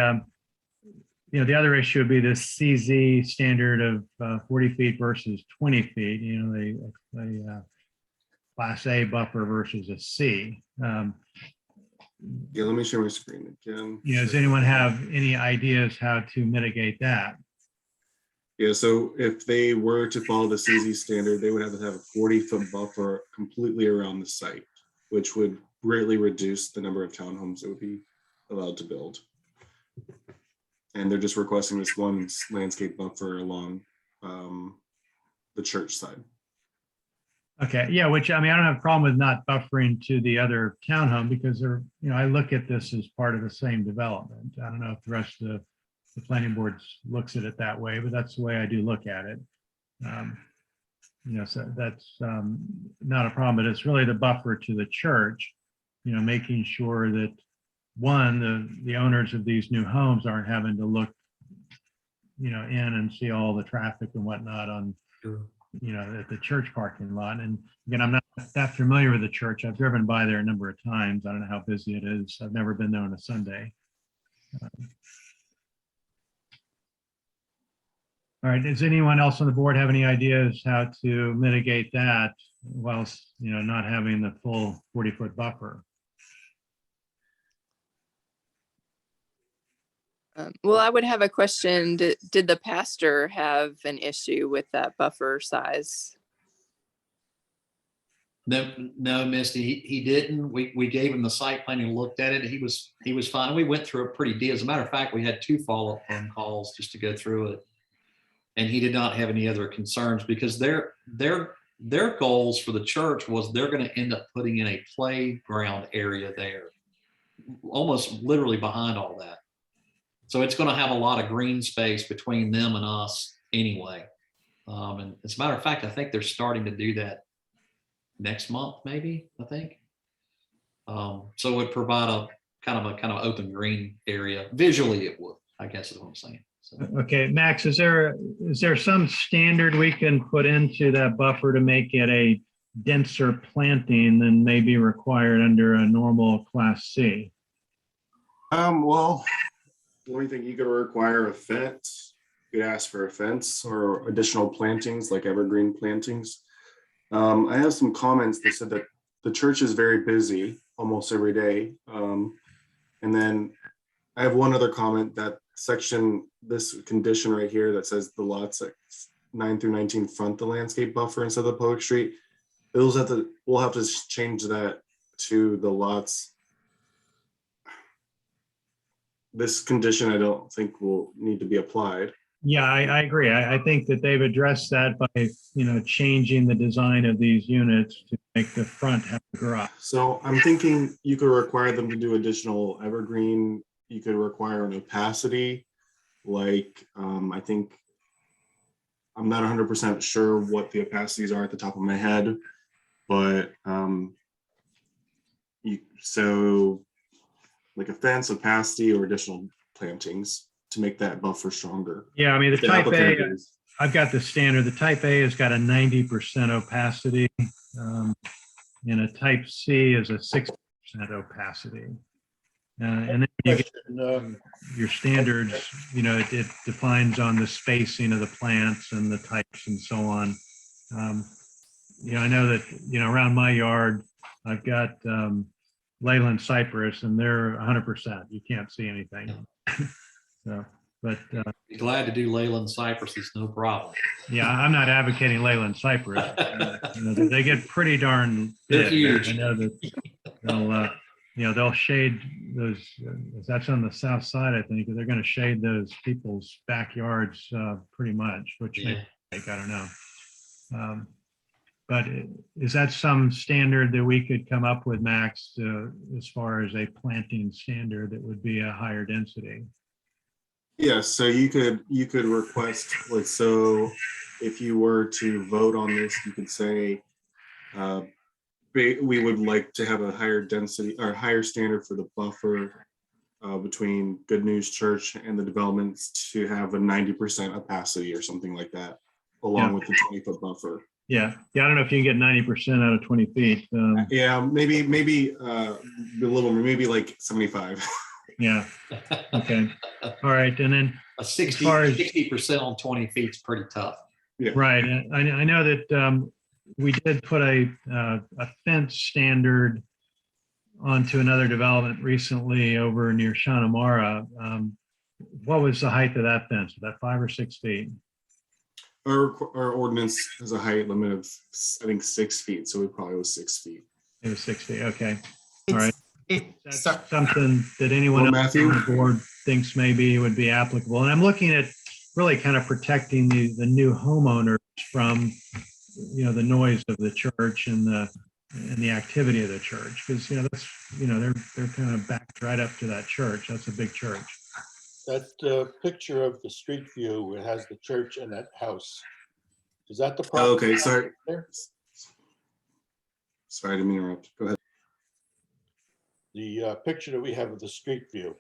other issue would be the CZ standard of 40 feet versus 20 feet, the Class A buffer versus a C. yeah, let me share my screen again. Does anyone have any ideas how to mitigate that? Yeah, so if they were to follow the CZ standard, they would have to have a 40-foot buffer completely around the site, which would greatly reduce the number of townhomes that would be allowed to build. And they're just requesting this one landscape buffer along the church side. Okay, yeah, which, I don't have a problem with not buffering to the other townhome because they're, I look at this as part of the same development. I don't know if the rest of the planning board looks at it that way, but that's the way I do look at it. So that's not a problem, but it's really the buffer to the church, making sure that, one, the owners of these new homes aren't having to look, in and see all the traffic and whatnot on, Sure. at the church parking lot. And again, I'm not that familiar with the church. I've driven by there a number of times. I don't know how busy it is. I've never been there on a Sunday. All right, does anyone else on the board have any ideas how to mitigate that whilst, not having the full 40-foot buffer? Well, I would have a question. Did the pastor have an issue with that buffer size? No, Misty, he didn't. We gave him the site plan and looked at it. He was fine. We went through it pretty deep. As a matter of fact, we had 2 follow-up phone calls just to go through it. And he did not have any other concerns because their goals for the church was they're going to end up putting in a playground area there, almost literally behind all that. So it's going to have a lot of green space between them and us anyway. And as a matter of fact, I think they're starting to do that next month, maybe, I think. So it would provide a kind of open green area. Visually, it would, I guess is what I'm saying. So, Okay, Max, is there some standard we can put into that buffer to make it a denser planting than may be required under a normal Class C? Well, the only thing you could require a fence, you could ask for a fence or additional plantings like evergreen plantings. I have some comments that said that the church is very busy almost every day. And then I have one other comment, that section, this condition right here that says the lots at 9 through 19 front the landscape buffer instead of the public street. We'll have to change that to the lots. This condition I don't think will need to be applied. Yeah, I agree. I think that they've addressed that by, changing the design of these units to make the front have a garage. So I'm thinking you could require them to do additional evergreen. You could require an opacity, like I think, I'm not 100% sure what the opacities are at the top of my head, but so like a fence, opacity, or additional plantings to make that buffer stronger. Yeah, I mean, the If the type applicant A, agrees. I've got the standard. The type A has got a 90% opacity. And a type C is a 60% opacity. And then you get Question, your standards, it defines on the spacing of the plants and the types and so on. I know that, around my yard, I've got Leyland cypress and they're 100%. You can't see anything. So, but Be glad to do Leyland cypresses, no problem. yeah, I'm not advocating Leyland cypress. They get pretty darn They're big. huge. I know that they'll shade those, that's on the south side, I think, they're going to shade those people's backyards pretty much, which Yeah. I don't know. But is that some standard that we could come up with, Max, as far as a planting standard that would be a higher density? Yes, so you could request, like, so if you were to vote on this, you could say we would like to have a higher density or higher standard for the buffer between Good News Church and the developments to have a 90% opacity or something like that, along with the 20-foot buffer. Yeah, I don't know if you can get 90% out of 20 feet. Yeah, maybe a little, maybe like 75. Yeah, okay, all right, and then, A 60, far as- 60% on 20 feet is pretty tough. right, I know that we did put a fence standard onto another development recently over near Shawnamara. What was the height of that fence? Was that 5 or 6 feet? Our ordinance has a height limit of, I think, 6 feet, so it probably was 6 feet. It was 6 feet, okay. All right. It's, That's something that anyone Well, else Matthew? on the board thinks maybe would be applicable. And I'm looking at really kind of protecting the new homeowners from, the noise of the church and the activity of the church. Because, that's, they're kind of backed right up to that church. That's a big church. that picture of the street view, it has the church and that house. Is that the Oh, property? okay, sorry. there? Sorry, I didn't mean to interrupt. Go ahead. The picture that we have of the street view,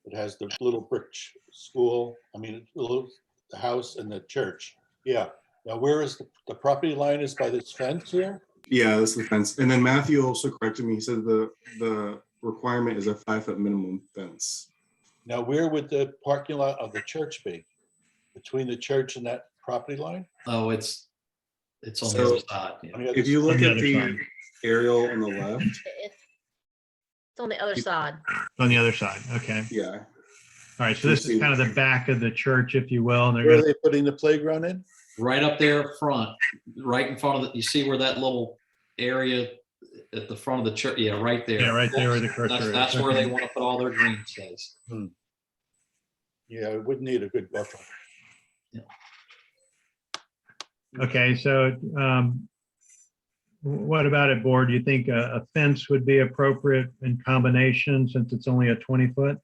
it has the little brick school, the house and the church. Yeah. Now, where is the property line is by this fence here? Yeah, that's the fence. And then Matthew also corrected me. He said the requirement is a 5-foot minimum fence. Now, where would the parking lot of the church be? Between the church and that property line? Oh, it's on the So- other side. Yeah. On the other If you look On the at other the side. aerial on the left, It's on the other side. On the other side, okay. yeah, All right, so this is kind of the back of the church, if you will, and they're Where are going to, they putting the playground in? Right up there front, right in front of the, you see where that little area at the front of the church, yeah, right there. yeah, right there where the cursor is. That's where they Okay. want to put all their green space. Yeah, it would need a good buffer. Okay, so what about it, board? Do you think a fence would be appropriate in combination since it's only a 20-foot?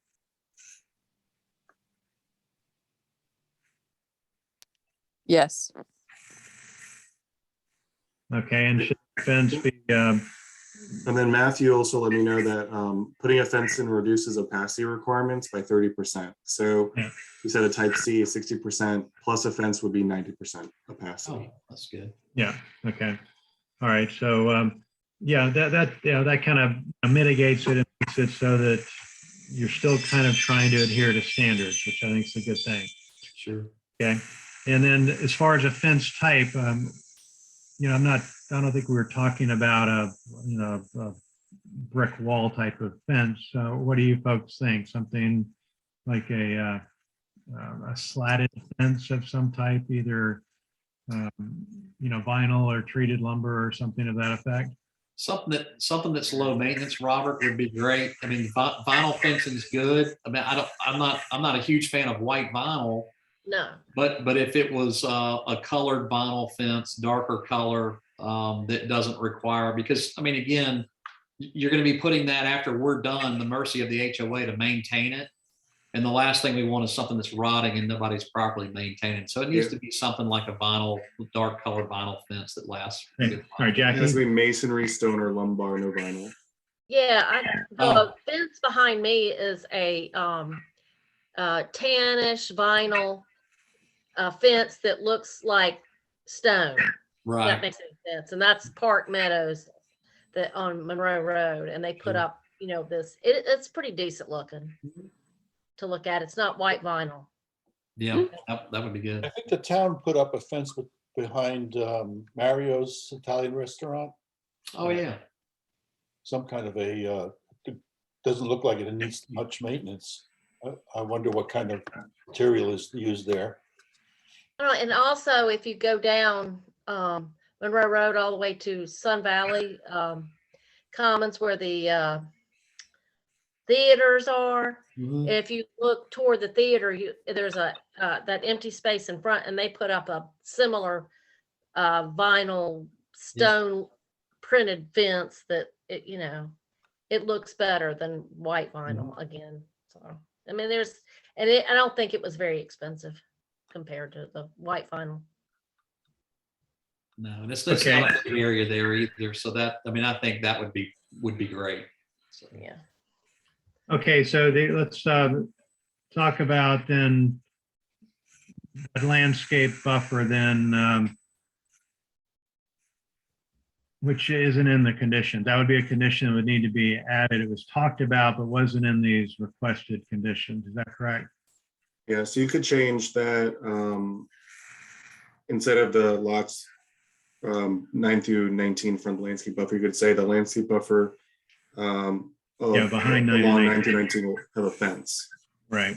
Yes. Okay, and should the fence be, and then Matthew also let me know that putting a fence in reduces opacity requirements by 30%. So Yeah. he said a type C is 60% plus a fence would be 90% opacity. Oh, that's good. yeah, okay. All right, so, yeah, that kind of mitigates it and makes it so that you're still kind of trying to adhere to standards, which I think is a good thing. Sure. Okay, and then as far as a fence type, I'm not don't think we were talking about a brick wall type of fence. What do you folks think? Something like a slatted fence of some type, either vinyl or treated lumber or something of that effect? Something that's low maintenance, Robert, would be great. I mean, vinyl fencing is good. I mean, I'm not a huge fan of white vinyl, No, but if it was a colored vinyl fence, darker color, that doesn't require, because I mean, again, you're going to be putting that after we're done, the mercy of the HOA to maintain it. And the last thing we want is something that's rotting and nobody's properly maintaining. So it needs to be something like a vinyl, dark colored vinyl fence that lasts. a Okay. good All right, It has to Jackie. be masonry, stone, or lumbar, no vinyl. yeah, the Oh. fence behind me is a tannish vinyl fence that looks like stone. If that Right. makes any sense. And that's Park Meadows that on Monroe Road, and they put up, this, it's pretty decent looking to look at. It's not white vinyl. Yeah, that would be good. I think the town put up a fence behind Mario's Italian restaurant, Oh, yeah. some kind of it doesn't look like it needs much maintenance. I wonder what kind of material is used there. Oh, and also if you go down Monroe Road all the way to Sun Valley Commons where the theaters are, Mhm. if you look toward the theater, there's that empty space in front, and they put up a similar vinyl stone printed fence that it looks better than white vinyl again. So I mean, I don't think it was very expensive compared to the white vinyl. No, and it's Okay. not a big area there either. So I think that would be great. So, Yeah. Okay, so let's talk about then the landscape buffer then, which isn't in the conditions. That would be a condition that would need to be added. It was talked about, but wasn't in these requested conditions. Is that correct? Yeah, so you could change that instead of the lots 9 through 19 front landscape buffer, you could say the landscape buffer Behind 9 and along 19. 9 through 19 will have a fence. Right.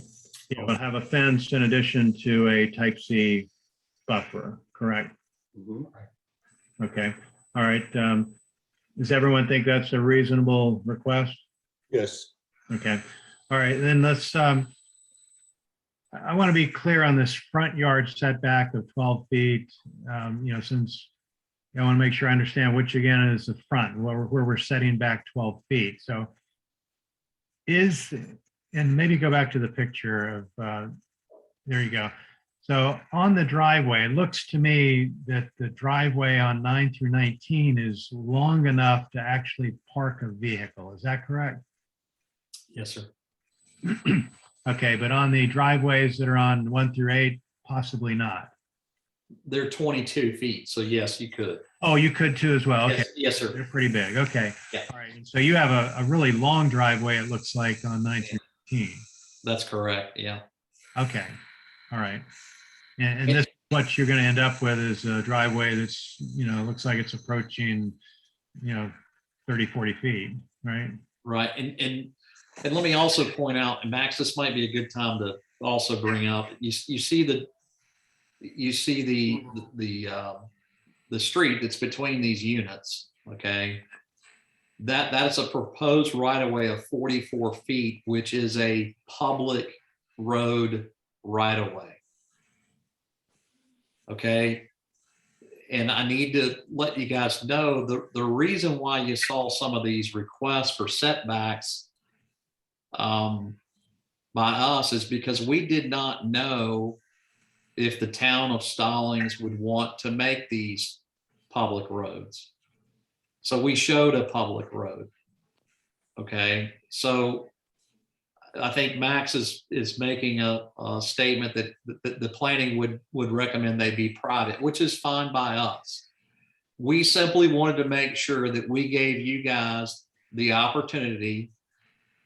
Yeah, we'll have a fence in addition to a type C buffer, correct? Mhm. Okay, all right. Does everyone think that's a reasonable request? Yes. Okay, all right, then let's, I want to be clear on this front yard setback of 12 feet, since I want to make sure I understand which again is the front, where we're setting back 12 feet. So and maybe go back to the picture of, there you go. So on the driveway, it looks to me that the driveway on 9 through 19 is long enough to actually park a vehicle. Is that correct? yes, sir. Okay, but on the driveways that are on 1 through 8, possibly not. They're 22 feet. So yes, you could. Oh, you could too as well. Okay, Yes, yes, sir. they're pretty big. Okay. Yeah. All right. And so you have a really long driveway, it looks like, on 9 through 19. That's correct. Yeah. Okay. All right. And this, what you're going to end up with is a driveway that's, looks like it's approaching, 30, 40 feet, right? Right. And let me also point out, and Max, this might be a good time to also bring up, you see the street that's between these units. Okay. That's a proposed right of way of 44 feet, which is a public road right of way. Okay. And I need to let you guys know the reason why you saw some of these requests for setbacks by us is because we did not know if the town of Stallings would want to make these public roads. So we showed a public road. Okay. So I think Max is making a statement that the planning would recommend they be private, which is fine by us. We simply wanted to make sure that we gave you guys the opportunity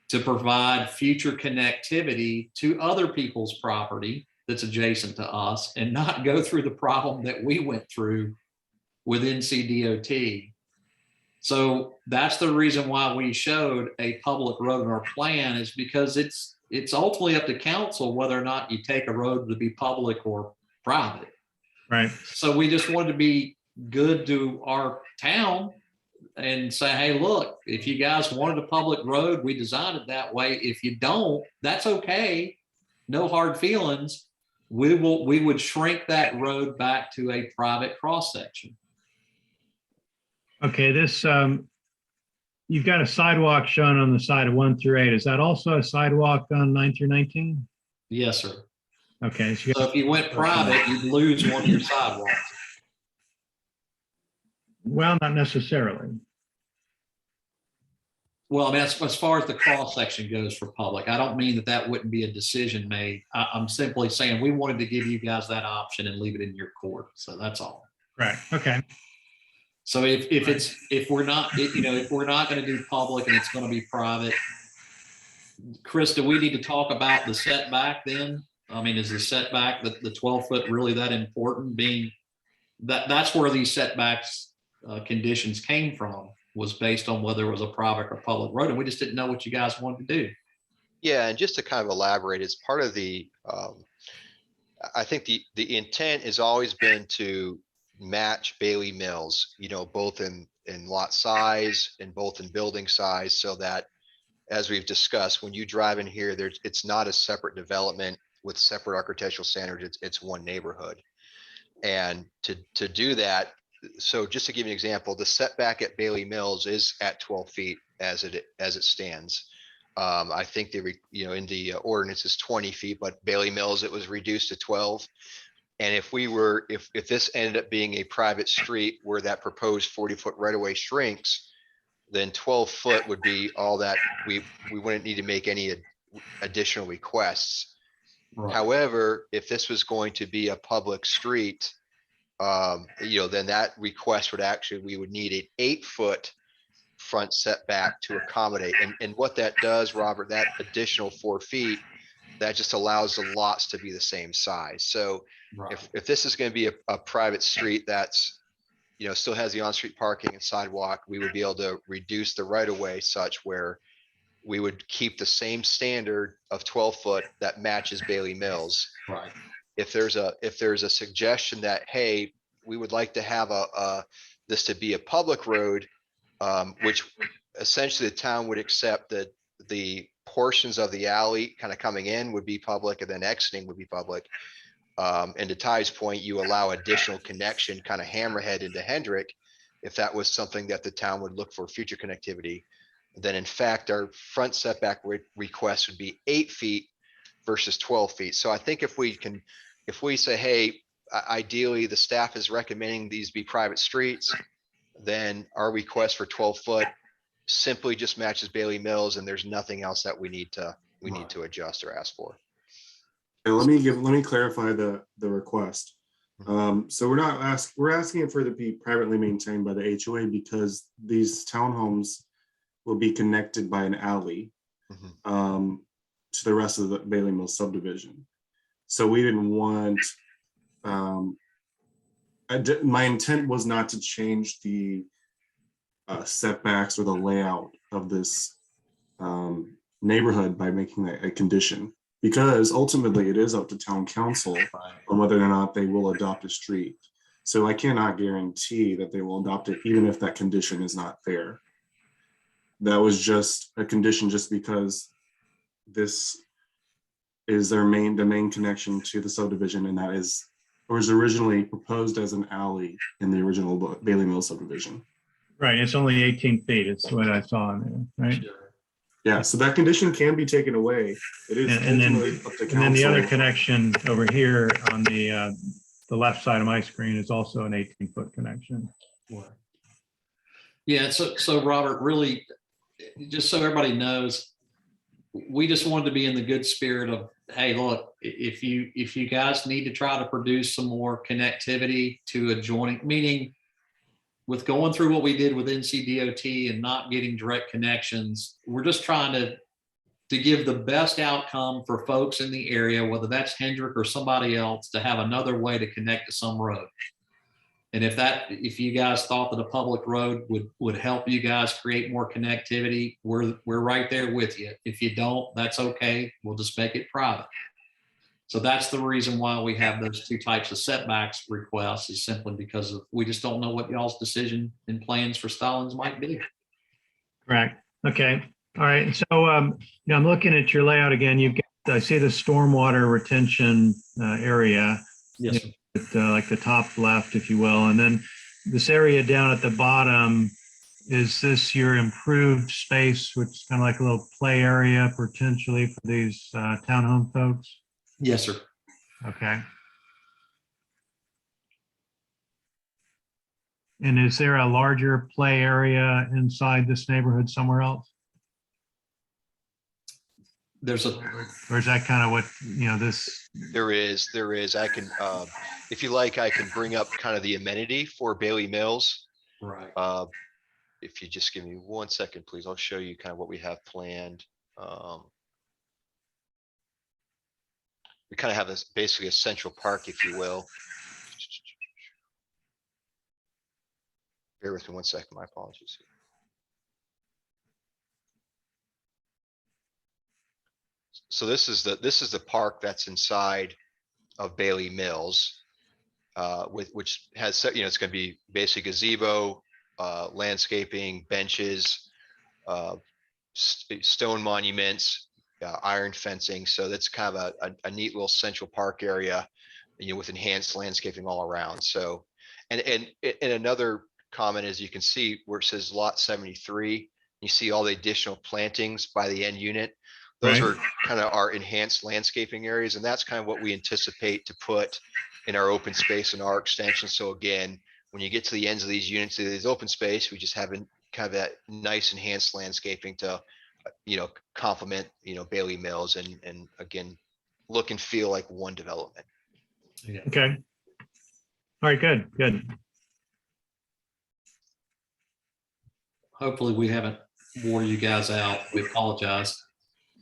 to provide future connectivity to other people's property that's adjacent to us and not go through the problem that we went through with NCDOT. So that's the reason why we showed a public road in our plan, is because it's ultimately up to council whether or not you take a road to be public or private. Right. So we just wanted to be good to our town and say, hey, look, if you guys wanted a public road, we designed it that way. If you don't, that's okay. No hard feelings. We would shrink that road back to a private cross section. Okay, this, you've got a sidewalk shown on the side of 1 through 8. Is that also a sidewalk on 9 through 19? Yes, sir. Okay, so you So if you went private, you'd lose one of your sidewalks. well, not necessarily. Well, I mean, as far as the cross section goes for public, I don't mean that wouldn't be a decision made. I'm simply saying we wanted to give you guys that option and leave it in your court. So that's all. Right, okay. So if we're not going to do public and it's going to be private, Chris, do we need to talk about the setback then? I mean, is the setback, the 12-foot really that important, being that's where these setbacks conditions came from, was based on whether it was a private or public road, and we just didn't know what you guys wanted to do. Yeah, and just to kind of elaborate, as part of the, I think the intent has always been to match Bailey Mills, both in lot size and both in building size, so that, as we've discussed, when you drive in here, it's not a separate development with separate architectural standards. It's one neighborhood. And to do that, so just to give you an example, the setback at Bailey Mills is at 12 feet as it stands. I think in the ordinance is 20 feet, but Bailey Mills, it was reduced to 12. And if this ended up being a private street where that proposed 40-foot right-of-way shrinks, then 12 foot would be all that we wouldn't need to make any additional requests. Right. However, if this was going to be a public street, then that request we would need an 8-foot front setback to accommodate. And what that does, Robert, that additional 4 feet, that just allows the lots to be the same size. So Right. if this is going to be a private street that's, still has the on-street parking and sidewalk, we would be able to reduce the right-of-way such where we would keep the same standard of 12 foot that matches Bailey Mills. Right. If there's a suggestion that, hey, we would like to have this to be a public road, which essentially the town would accept that the portions of the alley kind of coming in would be public and then exiting would be public. And to Ty's point, you allow additional connection, kind of hammerhead into Hendrick, if that was something that the town would look for future connectivity. Then in fact, our front setback request would be 8 feet versus 12 feet. So I think if we say, hey, ideally the staff is recommending these be private streets, then our request for 12 foot simply just matches Bailey Mills, and there's nothing else that we need to adjust or ask for. And let me clarify the request. So we're asking it for it to be privately maintained by the HOA because these townhomes will be connected by an alley to the rest of the Bailey Mills subdivision. So we didn't want, my intent was not to change the setbacks or the layout of this neighborhood by making that a condition, because ultimately it is up to town council on whether or not they will adopt a street. So I cannot guarantee that they will adopt it, even if that condition is not there. That was just a condition just because this is the main connection to the subdivision, and that was originally proposed as an alley in the original Bailey Mills subdivision. Right, it's only 18 feet. It's what I saw in there, right? Yeah, so that condition can be taken away. It is And then, ultimately up to and then the other council. connection over here on the left side of my screen is also an 18-foot connection. Yeah. So Robert, really, just so everybody knows, we just wanted to be in the good spirit of, hey, look, if you guys need to try to produce some more connectivity to adjoining, meaning with going through what we did with NCDOT and not getting direct connections, we're just trying to give the best outcome for folks in the area, whether that's Hendrick or somebody else, to have another way to connect to some road. And if you guys thought that a public road would help you guys create more connectivity, we're right there with you. If you don't, that's okay. We'll just make it private. So that's the reason why we have those two types of setbacks requests, is simply because we just don't know what y'all's decision and plans for Stallings might be. Correct. Okay. All right. So yeah, I'm looking at your layout again. You've got, I see the stormwater retention area. Yes. Like the top left, if you will. And then this area down at the bottom, is this your improved space, which is kind of like a little play area potentially for these townhome folks? Yes, sir. Okay. And is there a larger play area inside this neighborhood somewhere else? There's a, Or is that kind of what, this? There is, I can, if you like, I can bring up kind of the amenity for Bailey Mills. right. If you just give me 1 second, please, I'll show you kind of what we have planned. We kind of have this basically a central park, if you will. Bear with me 1 second, my apologies. So this is the park that's inside of Bailey Mills, which has, it's going to be basic gazebo, landscaping, benches, stone monuments, iron fencing. So that's kind of a neat little central park area, with enhanced landscaping all around. So, and another comment, as you can see where it says lot 73, you see all the additional plantings by the end unit. Those Right. are kind of our enhanced landscaping areas, and that's kind of what we anticipate to put in our open space and our extension. So again, when you get to the ends of these units, these open space, we just have kind of that nice enhanced landscaping to, complement, Bailey Mills, and again, look and feel like one development. Yeah. Okay. All right, good. Hopefully we haven't wore you guys out. We apologize.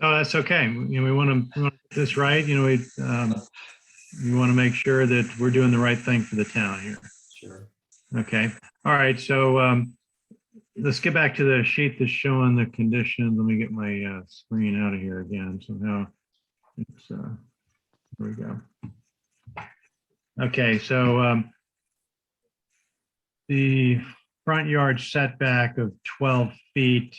Oh, that's okay. We want to get this right. We want to make sure that we're doing the right thing for the town here. Sure. Okay. All right. So let's get back to the sheet that's showing the conditions. Let me get my screen out of here again. Somehow it's here we go. Okay. So the front yard setback of 12 feet.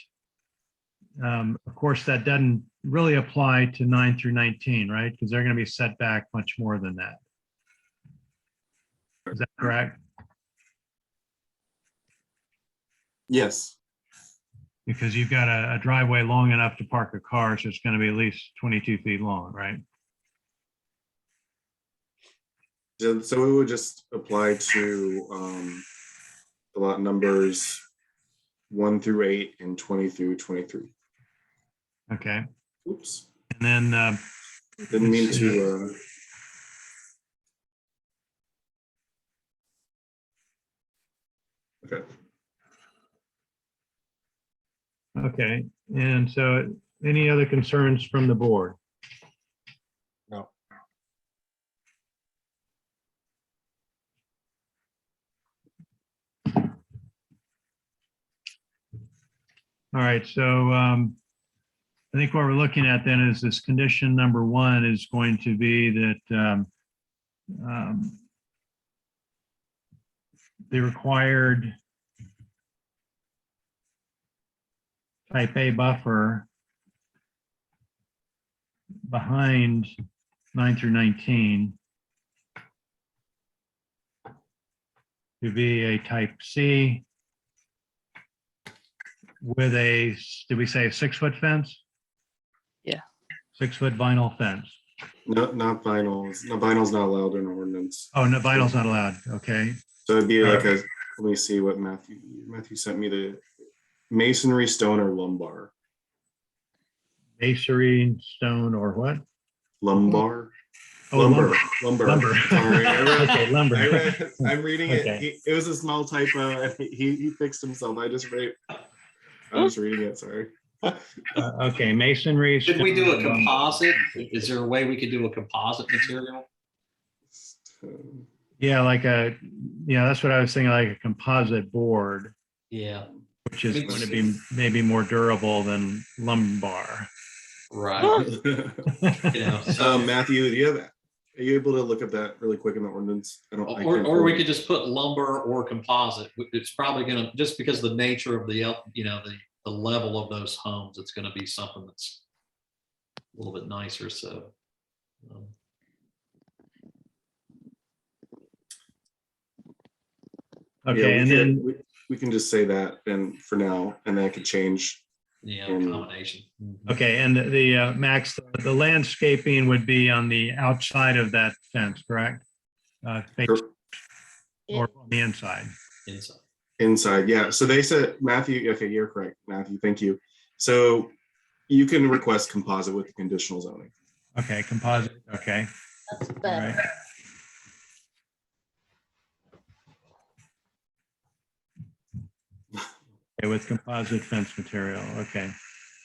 Of course, that doesn't really apply to 9 through 19, right? Because they're going to be set back much more than that. Is that correct? Yes. Because you've got a driveway long enough to park a car, so it's going to be at least 22 feet long, right? So it would just apply to the lot numbers 1 through 8 and 20 through 23. Okay. Oops. And then Didn't mean to. Okay. okay. And so any other concerns from the board? No. All right. So I think what we're looking at then is this condition number 1 is going to be that the required type A buffer behind 9 through 19 to be a type C with a, did we say a 6-foot fence? Yeah. 6-foot vinyl fence. Not vinyls. No, vinyl's not allowed in ordinance. Oh, no, vinyl's not allowed. Okay. So it'd be like a, let me see what Matthew sent me, the masonry, stone, or lumbar. Masonry, stone, or what? Lumbar. Oh, Lumber. Lumber. Sorry, Okay, lumber. I'm reading Okay. it. It was a small typo, and he fixed himself. I'm just reading it. Sorry. Okay, masonry. Should we do a stone, composite? Is there a way we could do a composite material? Yeah, that's what I was thinking, like a composite board, Yeah, which is going to be maybe more durable than lumbar. right. You know, so, Matthew, are you able to look at that really quick in the ordinance? I or can't we pull could it. just put lumber or composite. It's probably gonna, just because of the nature of the level of those homes, it's gonna be something that's a little bit nicer, so. um, Okay, and then, we can just say that and for now, and then it could change. Yeah, And- combination. Mhm. okay, and the Max, the landscaping would be on the outside of that fence, correct? Or on the inside? Inside. Inside, yeah. So they said, Matthew, okay, you're correct, Matthew, thank you. So you can request composite with the conditional zoning. Okay, composite, okay. That's All better. right. Okay, with composite fence material, okay.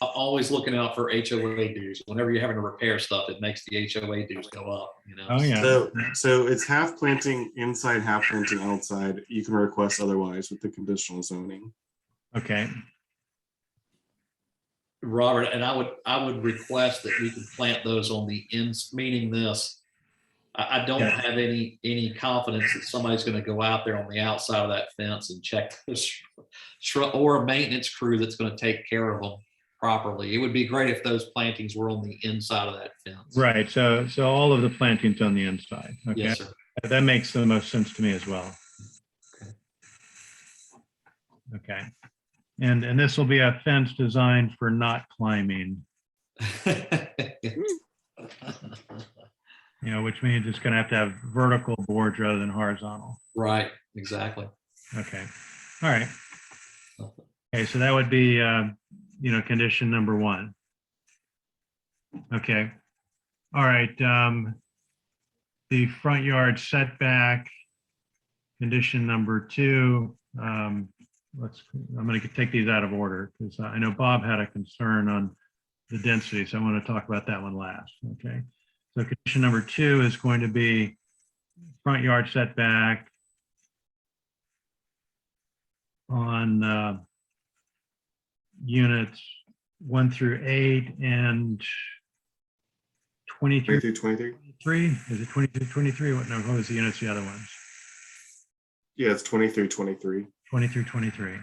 Always looking out for HOA dues. Whenever you're having to repair stuff, it makes the HOA dues go up, you know? Oh, yeah. So it's half planting inside, half planting outside. You can request otherwise with the conditional zoning. Okay, Robert, and I would request that we could plant those on the ends, meaning this. I don't Yeah. have any confidence that somebody's gonna go out there on the outside of that fence and check this shrub, or a maintenance crew that's gonna take care of them properly. It would be great if those plantings were on the inside of that fence. right, so all of the plantings on the inside, okay? Yes, sir. That makes the most sense to me as well. Okay. And this will be a fence designed for not climbing, which means it's going to have vertical boards rather than horizontal. Right, exactly. Okay. All right. Okay, so that would be, condition number 1. Okay. All right. The front yard setback, condition number 2. I'm going to take these out of order because I know Bob had a concern on the density, so I want to talk about that one last. Okay. So condition number 2 is going to be front yard setback on units 1 through 8 and 23 through 23. 23. Is it 20 through 23? What was the units, the other ones? Yeah, it's 20 through 23. 20 through 23.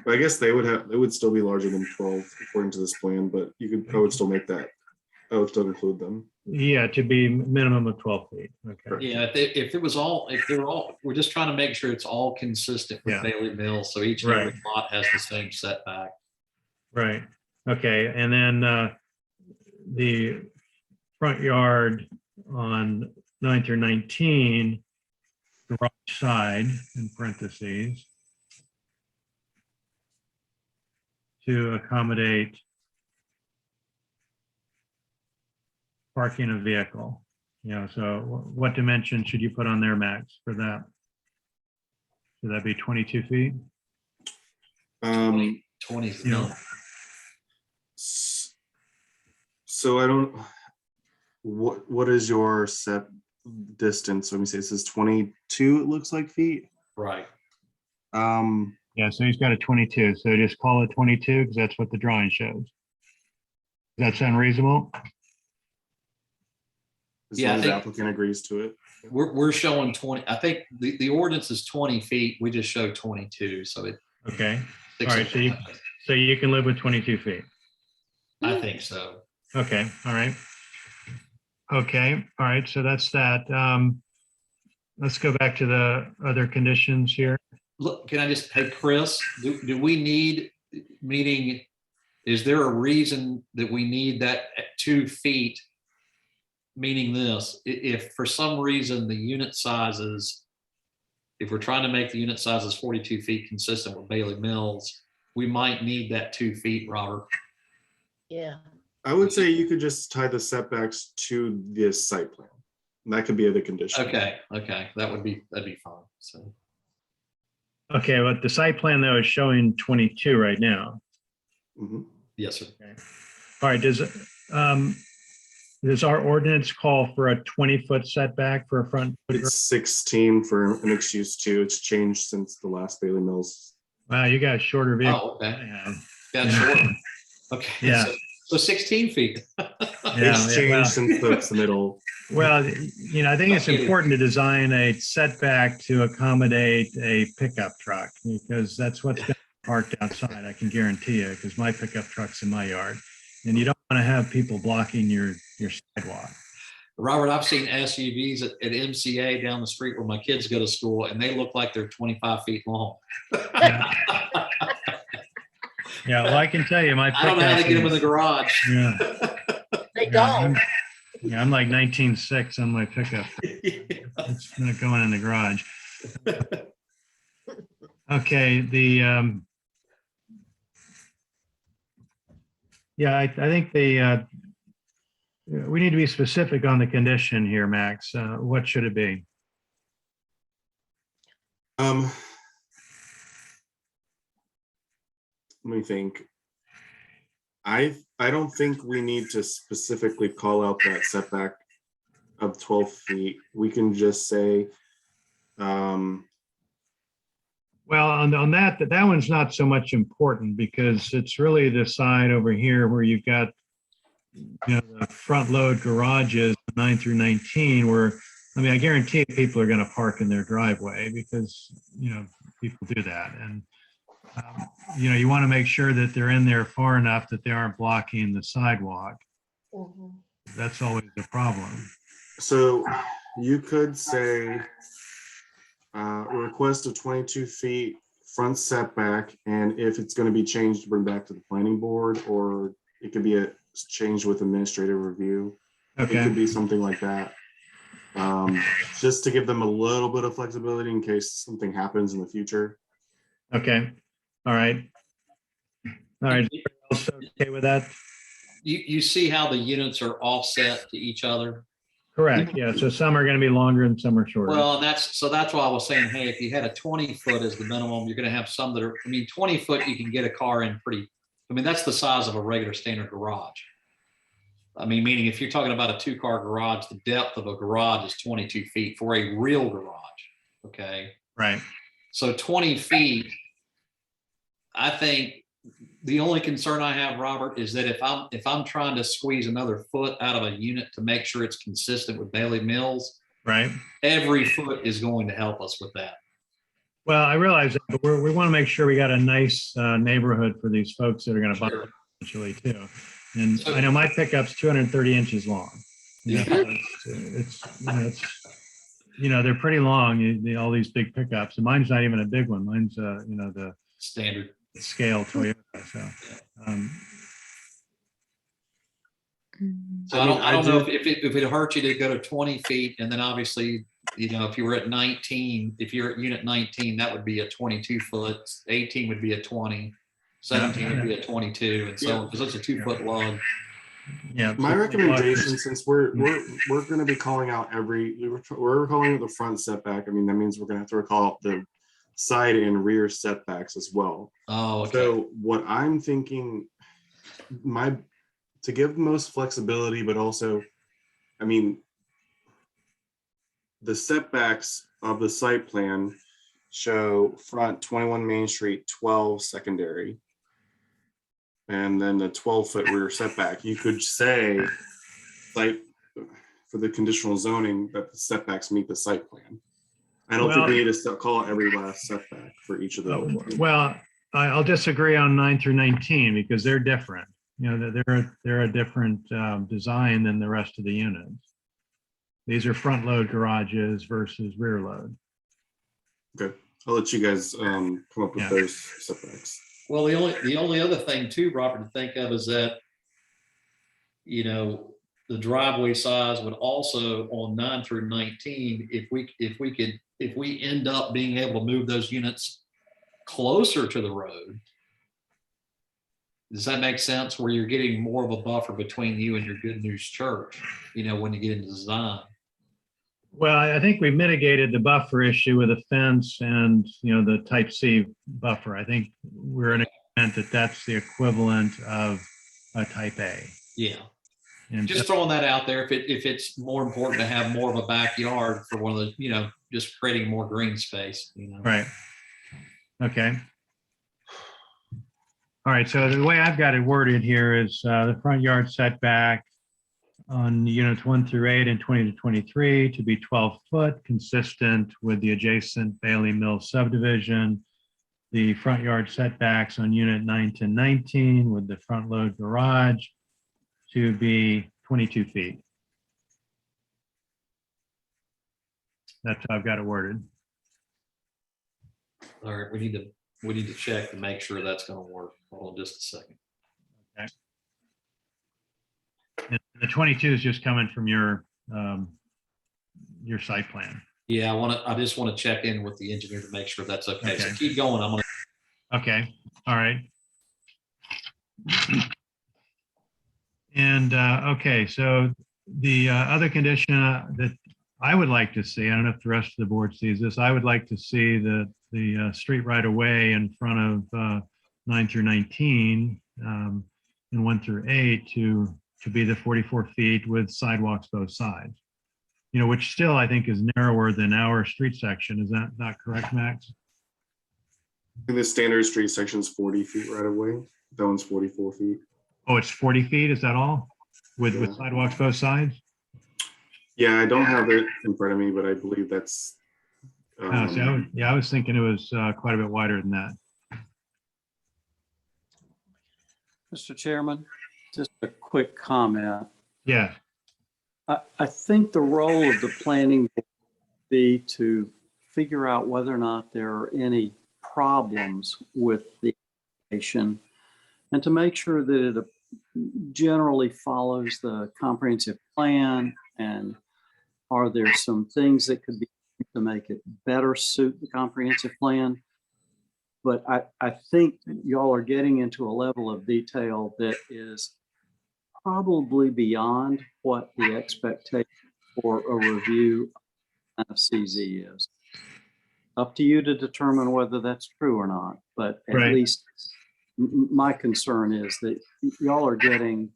But I guess they would still be larger than 12 according to this plan, but I would still make that. I would still include them. Yeah, to be minimum of 12 feet. Okay. Yeah, if they're all, we're just trying to make sure it's all consistent with Yeah. Bailey Mills, so each and every Right. lot has the same setback. Right. Okay. And then the front yard on 9 through 19, garage side in parentheses, to accommodate parking a vehicle. So what dimension should you put on there, Max, for that? Should that be 22 feet? 20 is the Yeah. number. So I don't. What is your set distance? Let me say it says 22. It looks like feet. Right. Yeah, so he's got a 22. So just call it 22 because that's what the drawing shows. Does that sound reasonable? As Yeah, I long as the think- applicant agrees to it. We're showing 20. I think the ordinance is 20 feet. We just show 22. So it. Okay. All right. So you can live with 22 feet. I think so. Okay. All right. Okay. All right. So that's that. Let's go back to the other conditions here. Look, can I just, hey, Chris, do we need, meaning, is there a reason that we need that at 2 feet? Meaning this, if for some reason the unit sizes, if we're trying to make the unit sizes 42 feet consistent with Bailey Mills, we might need that 2 feet, Robert. Yeah. I would say you could just tie the setbacks to this site plan. And that could be the condition. Okay, that'd be fine. So Okay. But the site plan though is showing 22 right now. Mhm. yes, sir. Okay. All right. does our ordinance call for a 20-foot setback for a front? It's 16 for a mixed use too. It's changed since the last Bailey Mills. Wow, you got a shorter vehicle. Oh, than okay. I have. Got Yeah. short. Okay. Yeah. So 16 feet. It's changed well- since the middle. Well, I think it's important to design a setback to accommodate a pickup truck because that's what's going to be parked outside. I can guarantee you, because my pickup truck's in my yard, and you don't want to have people blocking your sidewalk. Robert, I've seen SUVs at MCA down the street where my kids go to school, and they look like they're 25 feet long. Yeah, well, I can tell you, my I don't know how they get them in the garage. Yeah, They yeah, don't. I'm like 19.6 on my pickup. It's not going in the garage. Okay, yeah, I think we need to be specific on the condition here, Max. What should it be? Let me think. I don't think we need to specifically call out that setback of 12 feet. We can just say, Well, on that one's not so much important because it's really the side over here where you've got, the front load garages, 9 through 19, where, I guarantee people are going to park in their driveway because, people do that. And, you want to make sure that they're in there far enough that they aren't blocking the sidewalk. Mhm. That's always the problem. so you could say, request of 22 feet front setback, and if it's going to be changed, bring back to the planning board, or it could be a change with administrative review. It Okay. could be something like that. Just to give them a little bit of flexibility in case something happens in the future. Okay. All right. All right. Else okay with that? You see how the units are offset to each other? Correct. Yeah. So some are going to be longer and some are shorter. Well, that's why I was saying, hey, if you had a 20-foot as the minimum, you're going to have some that are, 20-foot, you can get a car in pretty, that's the size of a regular standard garage. Meaning if you're talking about a 2-car garage, the depth of a garage is 22 feet for a real garage. Okay. Right. So 20 feet, I think the only concern I have, Robert, is that if I'm trying to squeeze another foot out of a unit to make sure it's consistent with Bailey Mills, Right. every foot is going to help us with that. Well, I realize that, but we want to make sure we got a nice neighborhood for these folks that are going to buy it eventually too. And So- I know my pickup's 230 inches long. Yeah. They're pretty long, all these big pickups. And mine's not even a big one. Mine's, the Standard. scale Toyota. So, So I don't know if it hurt you to go to 20 feet, and then obviously, if you were at 19, if you're at unit 19, that would be a 22 foot, 18 would be a 20, 17 would be a 22, and so on, because it's a 2-foot lug. yeah. My recommendation, since we're going to be calling out we're calling it the front setback. That means we're going to have to recall out the side and rear setbacks as well. Oh, okay. So what I'm thinking, to give the most flexibility, but also, the setbacks of the site plan show front 21 Main Street, 12 secondary, and then the 12-foot rear setback. You could say, like, for the conditional zoning, that the setbacks meet the site plan. I don't think we need to call out every last setback for each of those. Well, I'll disagree on 9 through 19 because they're different. They're a different design than the rest of the units. These are front load garages versus rear load. Okay, I'll let you guys come up with those setbacks. Well, the only other thing too, Robert, to think of is that, the driveway size would also on 9 through 19, if we end up being able to move those units closer to the road. Does that make sense? Where you're getting more of a buffer between you and your Good News Church, when you get into design. Well, I think we've mitigated the buffer issue with a fence and, the type C buffer. I think we're in agreement that that's the equivalent of a type A. Yeah. And Just throwing that out there, if it's more important to have more of a backyard for one of the, just creating more green space, right. Okay. All right, so the way I've got it worded here is the front yard setback on units 1 through 8 and 20 to 23 to be 12 foot, consistent with the adjacent Bailey Mill subdivision. The front yard setbacks on unit 9 to 19 with the front load garage to be 22 feet. That's how I've got it worded. All right, we need to check to make sure that's gonna work. Hold on just a second. And the 22 is just coming from your site plan. Yeah, I just want to check in with the engineer to make sure that's okay. So Okay. keep going. I'm gonna, Okay, all right. And, okay, so the other condition that I would like to see, I don't know if the rest of the board sees this, I would like to see the street right away in front of 9 through 19 and 1 through 8 to be the 44 feet with sidewalks both sides. Which still I think is narrower than our street section. Is that not correct, Max? I think the standard street section is 40 feet right away. That one's 44 feet. Oh, it's 40 feet, is that all? With Yeah. sidewalks both sides? Yeah, I don't have it in front of me, but I believe that's. Oh, see, I was thinking it was quite a bit wider than that. Mr. Chairman, just a quick comment. Yeah, I think the role of the planning board would be to figure out whether or not there are any problems with the application and to make sure that it generally follows the comprehensive plan, and are there some things that could be to make it better suit the comprehensive plan. But I think y'all are getting into a level of detail that is probably beyond what the expectation for a review of CZ is. Up to you to determine whether that's true or not, but at Right. least my concern is that y'all are getting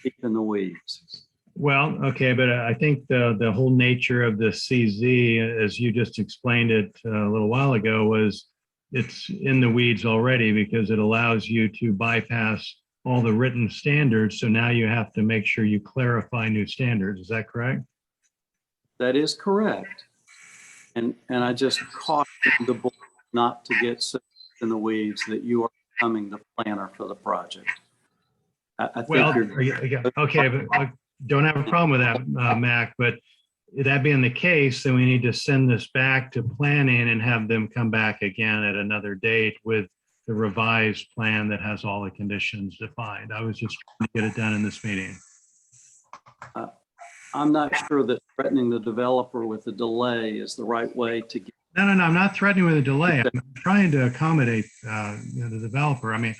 deep in the weeds. well, okay, but I think the whole nature of the CZ, as you just explained it a little while ago, was it's in the weeds already because it allows you to bypass all the written standards. So now you have to make sure you clarify new standards. Is that correct? That is correct. And I just caution the board not to get so in the weeds that you are becoming the planner for the project. I think Well, you're, okay, but I don't have a problem with that, Mac, but that being the case, then we need to send this back to planning and have them come back again at another date with the revised plan that has all the conditions defined. I was just trying to get it done in this meeting. I'm not sure that threatening the developer with a delay is the right way to get. No, I'm not threatening with a delay. I'm trying to accommodate the developer. I mean,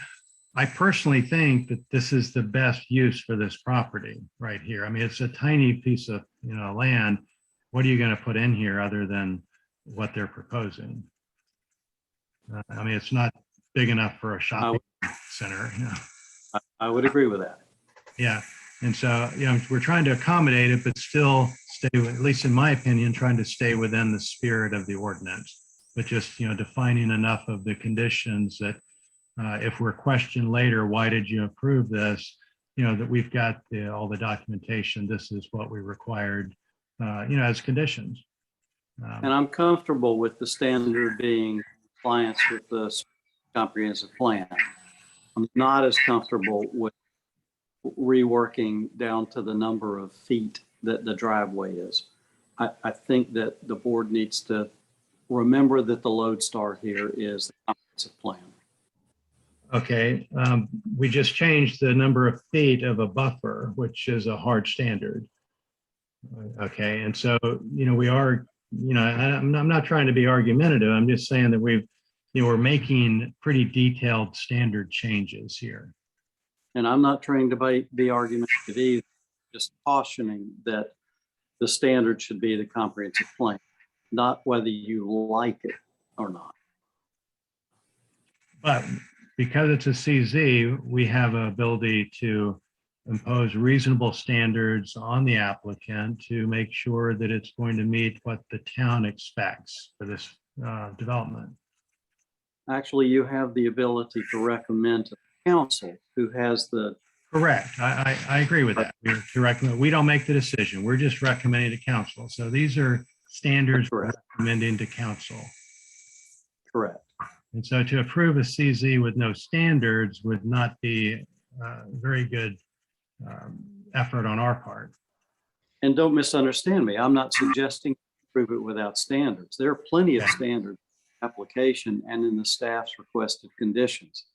I personally think that this is the best use for this property right here. I mean, it's a tiny piece of land. What are you going to put in here other than what they're proposing? I mean, it's not big enough for a shopping center. I would agree with that. Yeah. And so, we're trying to accommodate it, but still stay, at least in my opinion, trying to stay within the spirit of the ordinance, but just, defining enough of the conditions that if we're questioned later, why did you approve this? That we've got all the documentation. This is what we required, as conditions. And I'm comfortable with the standard being compliance with the comprehensive plan. I'm not as comfortable with reworking down to the number of feet that the driveway is. I think that the board needs to remember that the lodestar here is the comprehensive plan. Okay, we just changed the number of feet of a buffer, which is a hard standard. Okay, and so, we are, I'm not trying to be argumentative. I'm just saying that we're making pretty detailed standard changes here. And I'm not trying to be argumentative either, just cautioning that the standard should be the comprehensive plan, not whether you like it or not. But because it's a CZ, we have an ability to impose reasonable standards on the applicant to make sure that it's going to meet what the town expects for this development. Actually, you have the ability to recommend to the council who has the, Correct. I agree with that. We're to recommend, we don't make the decision. We're just recommending to council. So these are standards we're Correct. recommending to council. correct. And so to approve a CZ with no standards would not be very good effort on our part. And don't misunderstand me. I'm not suggesting prove it without standards. There are plenty of Yeah. standards in the application and in the staff's requested conditions.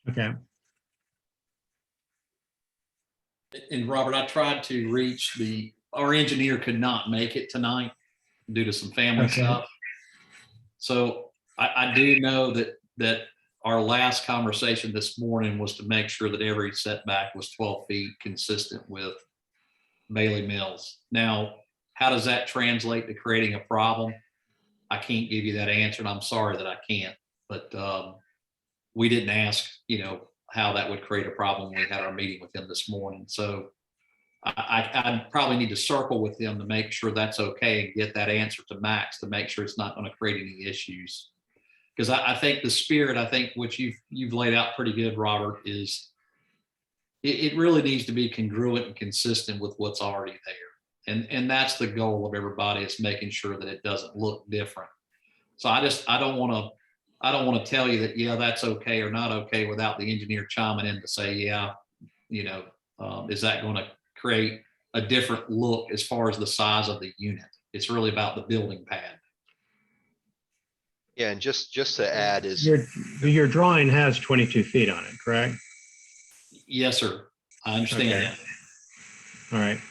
Okay. And Robert, I tried to reach our engineer could not make it tonight due to some family Okay. stuff. So I do know that our last conversation this morning was to make sure that every setback was 12 feet consistent with Bailey Mills. Now, how does that translate to creating a problem? I can't give you that answer, and I'm sorry that I can't, but we didn't ask, how that would create a problem when we had our meeting with them this morning. So I probably need to circle with them to make sure that's okay and get that answer to Max to make sure it's not going to create any issues. Because I think the spirit, which you've laid out pretty good, Robert, is it really needs to be congruent and consistent with what's already there. And that's the goal of everybody, is making sure that it doesn't look different. So I don't want to tell you that, yeah, that's okay or not okay without the engineer chiming in to say, yeah, is that going to create a different look as far as the size of the unit? It's really about the building pad. Yeah, and just to add is, Your drawing has 22 feet on it, correct? Yes, sir. I understand Okay. that. All right.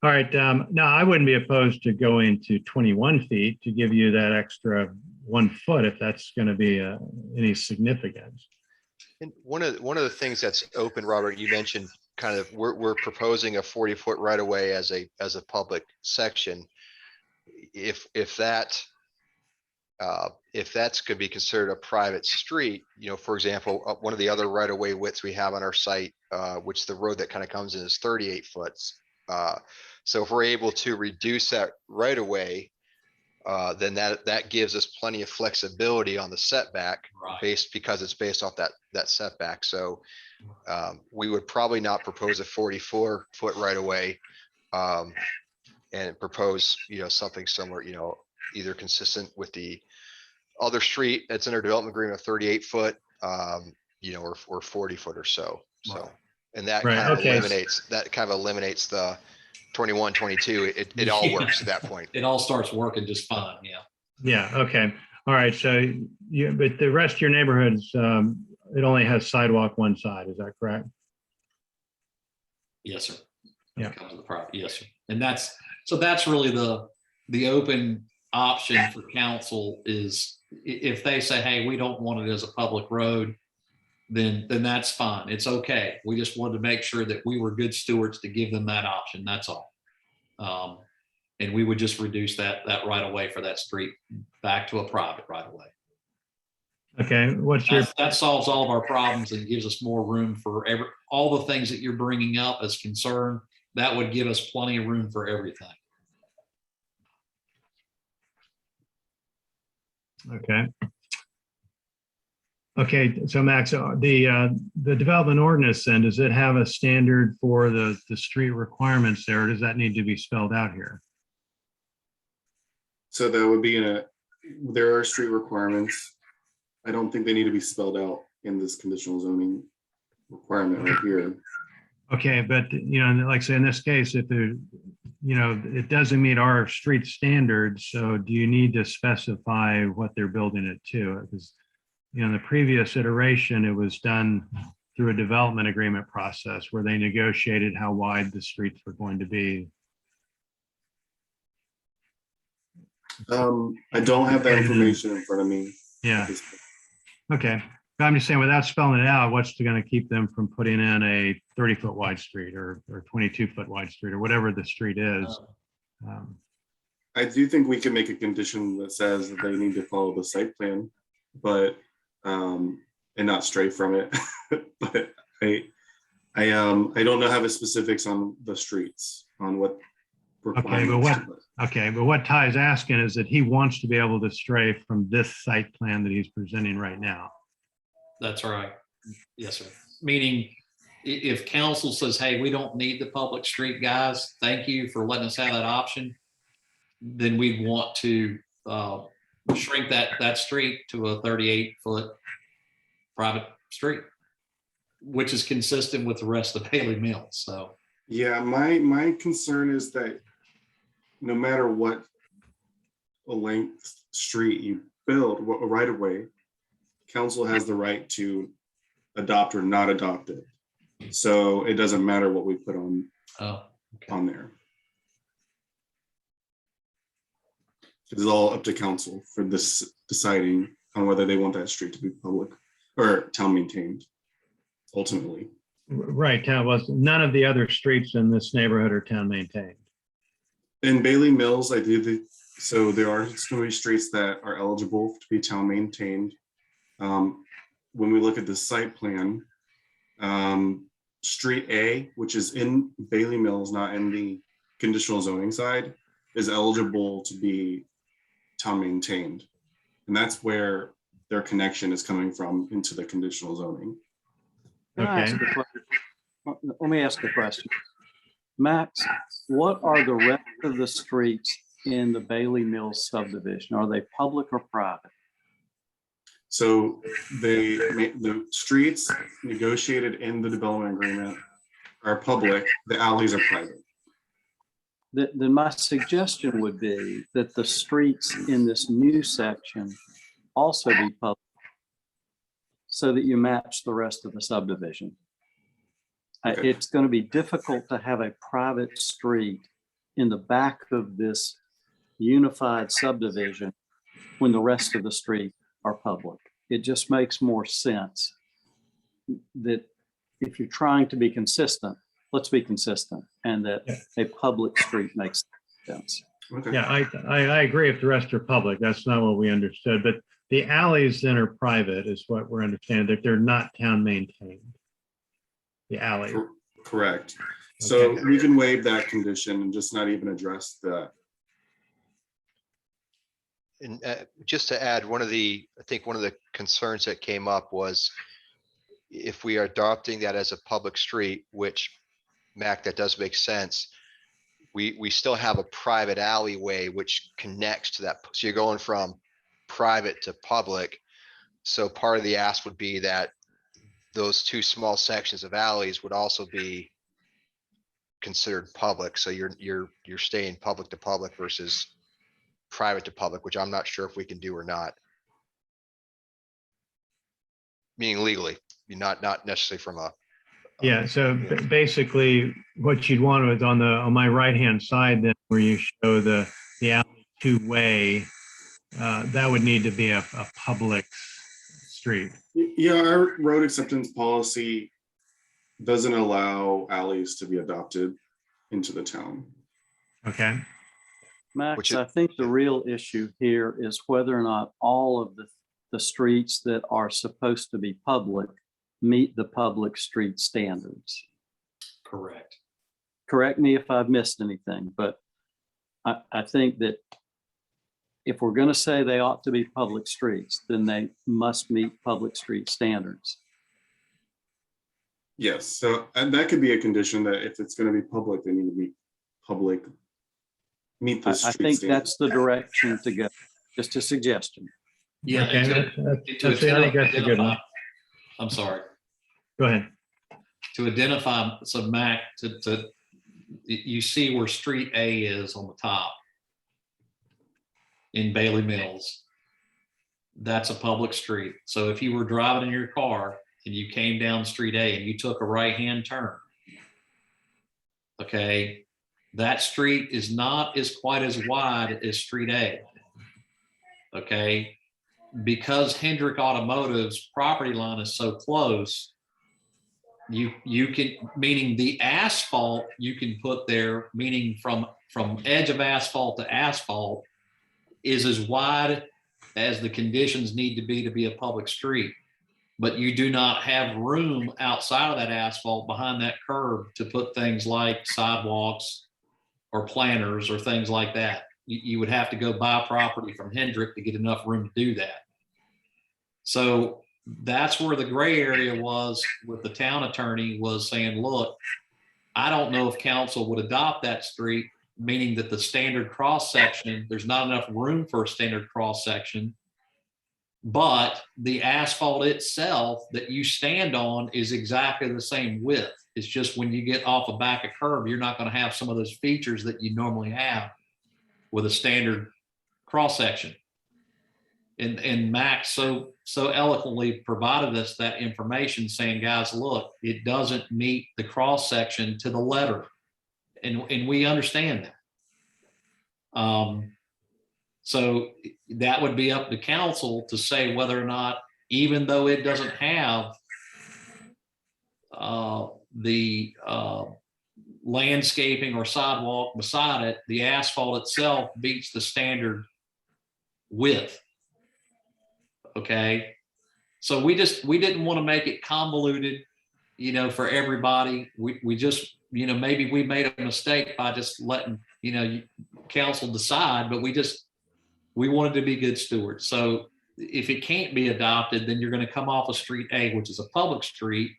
All right. Now, I wouldn't be opposed to going to 21 feet to give you that extra 1 foot if that's going to be any significance. and one of the things that's open, Robert, you mentioned kind of, we're proposing a 40-foot right of way as a public section. If that's could be considered a private street, for example, one of the other right of way widths we have on our site, which the road that kind of comes in is 38 foot. So if we're able to reduce that right of way, then that gives us plenty of flexibility on the setback Right. because it's based off that setback. So we would probably not propose a 44-foot right of way, and propose, something similar, either consistent with the other street that's in our development agreement of 38 foot, or 40 foot or so. So, Right. and that Right, kind of okay. eliminates the 21, 22. It all Yeah. works at that point. It all starts working just fine. Yeah. Yeah. Okay. All right. So but the rest of your neighborhoods, it only has sidewalk one side. Is that correct? Yes, sir. Yeah. When it comes to the property. Yes, sir. And that's really the open option for council is if they say, hey, we don't want it as a public road, then that's fine. It's okay. We just wanted to make sure that we were good stewards to give them that option. That's all. And we would just reduce that right of way for that street back to a private right of way. Okay. What's your, That solves all of our problems and gives us more room for all the things that you're bringing up as concern. That would give us plenty of room for everything. okay. Okay. So Max, the development ordinance then, does it have a standard for the street requirements there? Or does that need to be spelled out here? So that would be there are street requirements. I don't think they need to be spelled out in this conditional zoning requirement right here. Okay, but like say in this case, if there, it doesn't meet our street standards, so do you need to specify what they're building it to? Because, in the previous iteration, it was done through a development agreement process where they negotiated how wide the streets were going to be. I don't have that information in front of me. Yeah. Okay. But I'm just saying, without spelling it out, what's going to keep them from putting in a 30-foot wide street or 22-foot wide street or whatever the street is? I do think we can make a condition that says that they need to follow the site plan, but and not stray from it. But I I don't know have the specifics on the streets on what. But what Ty is asking is that he wants to be able to stray from this site plan that he's presenting right now. That's right. Yes, sir. Meaning, if council says, hey, we don't need the public street, guys, thank you for letting us have that option, then we'd want to shrink that street to a 38-foot private street, which is consistent with the rest of Bailey Mills. So Yeah, my concern is that no matter what a length street you build, what a right of way, council has the right to adopt or not adopt it. So it doesn't matter what we put on on there. It's all up to council for this deciding on whether they want that street to be public or town maintained ultimately. Right, none of the other streets in this neighborhood are town maintained. In Bailey Mills, so there are going to be streets that are eligible to be town maintained. When we look at the site plan, Street A, which is in Bailey Mills, not in the conditional zoning side, is eligible to be town maintained. And that's where their connection is coming from into the conditional zoning. Okay. Let me ask a question. Max, what are the rest of the streets in the Bailey Mills subdivision? Are they public or private? So the streets negotiated in the development agreement are public, the alleys are private. Then my suggestion would be that the streets in this new section also be public so that you match the rest of the subdivision. Okay. It's going to be difficult to have a private street in the back of this unified subdivision when the rest of the street are public. It just makes more sense that if you're trying to be consistent, let's be consistent, and that a public street makes sense. Okay. Yeah, I agree if the rest are public. That's not what we understood, but the alleys then are private is what we're understanding, that they're not town maintained. The alley. Correct. So Okay. we can waive that condition and just not even address that. And just to add, I think one of the concerns that came up was if we are adopting that as a public street, which, Mac, that does make sense. We still have a private alleyway which connects to that. So you're going from private to public. So part of the ask would be that those two small sections of alleys would also be considered public. So you're staying public to public versus private to public, which I'm not sure if we can do or not. Meaning legally, not necessarily from a. Yeah, so basically what you'd want is on my right-hand side then where you show the alley two-way, that would need to be a public street. Yeah, our road acceptance policy doesn't allow alleys to be adopted into the town. Okay. Max, I think the real issue here is whether or not all of the streets that are supposed to be public meet the public street standards. correct. Correct me if I've missed anything, but I think that if we're going to say they ought to be public streets, then they must meet public street standards. Yes, so and that could be a condition that if it's going to be public, they need to be public. Meet the I street think standards. that's the direction to go. Just a suggestion. Yeah. Okay, and to I think that's a good one. I'm sorry. Go ahead. To identify, so Mac, you see where Street A is on the top in Bailey Mills. That's a public street. So if you were driving in your car and you came down Street A and you took a right-hand turn, okay, that street is not quite as wide as Street A. Okay, because Hendrick Automotive's property line is so close, you can, meaning the asphalt you can put there, meaning from edge of asphalt to asphalt is as wide as the conditions need to be a public street. but you do not have room outside of that asphalt behind that curb to put things like sidewalks or planters or things like that. You would have to go buy property from Hendrick to get enough room to do that. So that's where the gray area was with the town attorney, was saying, look, I don't know if council would adopt that street, meaning that the standard cross section, there's not enough room for a standard cross section. But the asphalt itself that you stand on is exactly the same width. It's just when you get off a back of curb, you're not going to have some of those features that you normally have with a standard cross section. And Max so eloquently provided us that information, saying, guys, look, it doesn't meet the cross section to the letter. And we understand that. So that would be up to council to say whether or not, even though it doesn't have the landscaping or sidewalk beside it, the asphalt itself beats the standard width. Okay. So we didn't want to make it convoluted, for everybody. We just, maybe we made a mistake by just letting, council decide, but we wanted to be good stewards. So if it can't be adopted, then you're going to come off of Street A, which is a public street,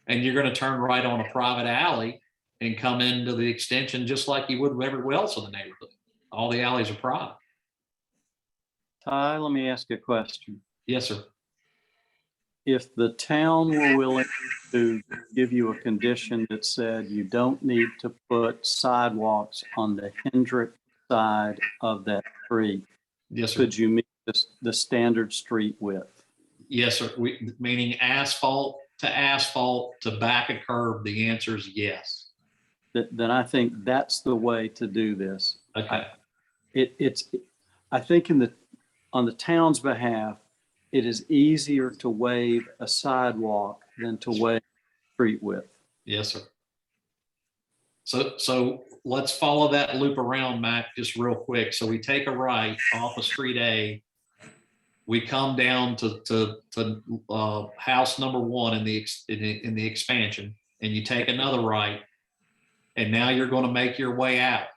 and you're going to turn right on a private alley and come into the extension just like you would everywhere else in the neighborhood. All the alleys are private. Ty, let me ask you a question. Yes, sir. If the town were willing to give you a condition that said you don't need to put sidewalks on the Hendrick side of that street, Yes, sir. could you meet the standard street width? Yes, sir. Meaning asphalt to back a curb. The answer is yes. Then I think that's the way to do this. Okay. I think on the town's behalf, it is easier to waive a sidewalk than to waive street width. Yes, sir. So let's follow that loop around, Mac, just real quick. So we take a right off of Street A. We come down to house number 1 in the expansion, and you take another right, and now you're going to make your way out.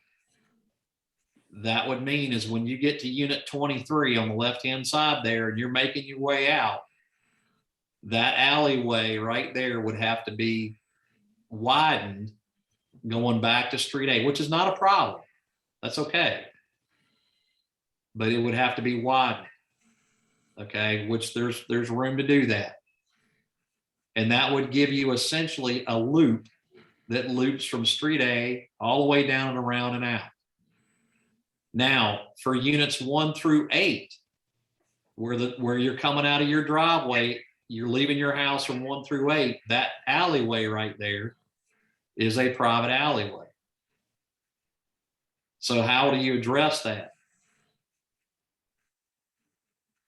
That would mean is when you get to unit 23 on the left-hand side there, and you're making your way out, that alleyway right there would have to be widened going back to Street A, which is not a problem. That's okay. But it would have to be widened. Okay, which there's room to do that. And that would give you essentially a loop that loops from Street A all the way down and around and out. Now, for units 1 through 8, where you're coming out of your driveway, you're leaving your house from 1 through 8, that alleyway right there is a private alleyway. So how do you address that?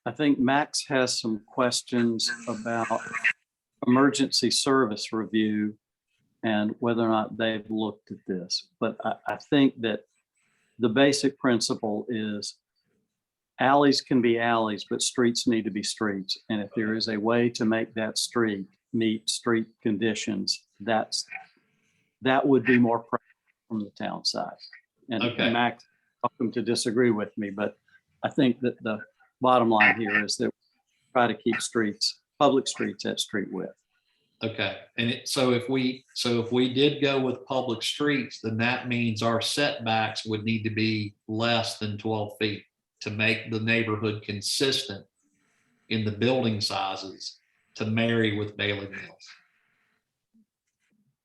I think Max has some questions about emergency service review and whether or not they've looked at this. But I think that the basic principle is alleys can be alleys, but streets need to be streets. And if there is a way to make that street meet street conditions, that would be more practical from the town side. And Okay. Max, welcome to disagree with me, but I think that the bottom line here is that we try to keep public streets at street width. Okay, and so if we did go with public streets, then that means our setbacks would need to be less than 12 feet to make the neighborhood consistent in the building sizes to marry with Bailey Mills.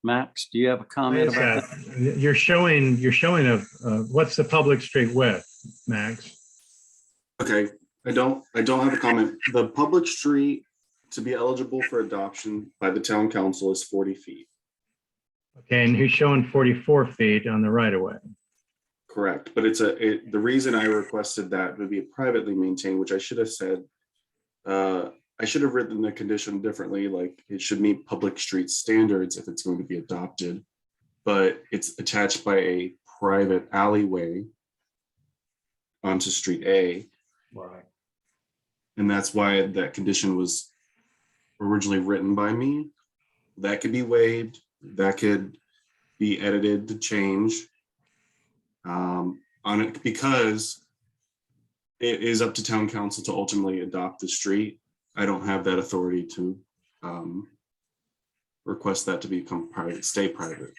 Max, do you have a comment about that? You're showing what's the public street width, Max? Okay, I don't have a comment. The public street to be eligible for adoption by the town council is 40 feet. Okay, and he's showing 44 feet on the right of way. Correct, but the reason I requested that would be privately maintained, which I should have said, I should have written the condition differently, like it should meet public street standards if it's going to be adopted, but it's attached by a private alleyway onto Street A. Right. And that's why that condition was originally written by me. That could be waived. That could be edited to change on it, because it is up to town council to ultimately adopt the street. I don't have that authority to request that to become private, stay private.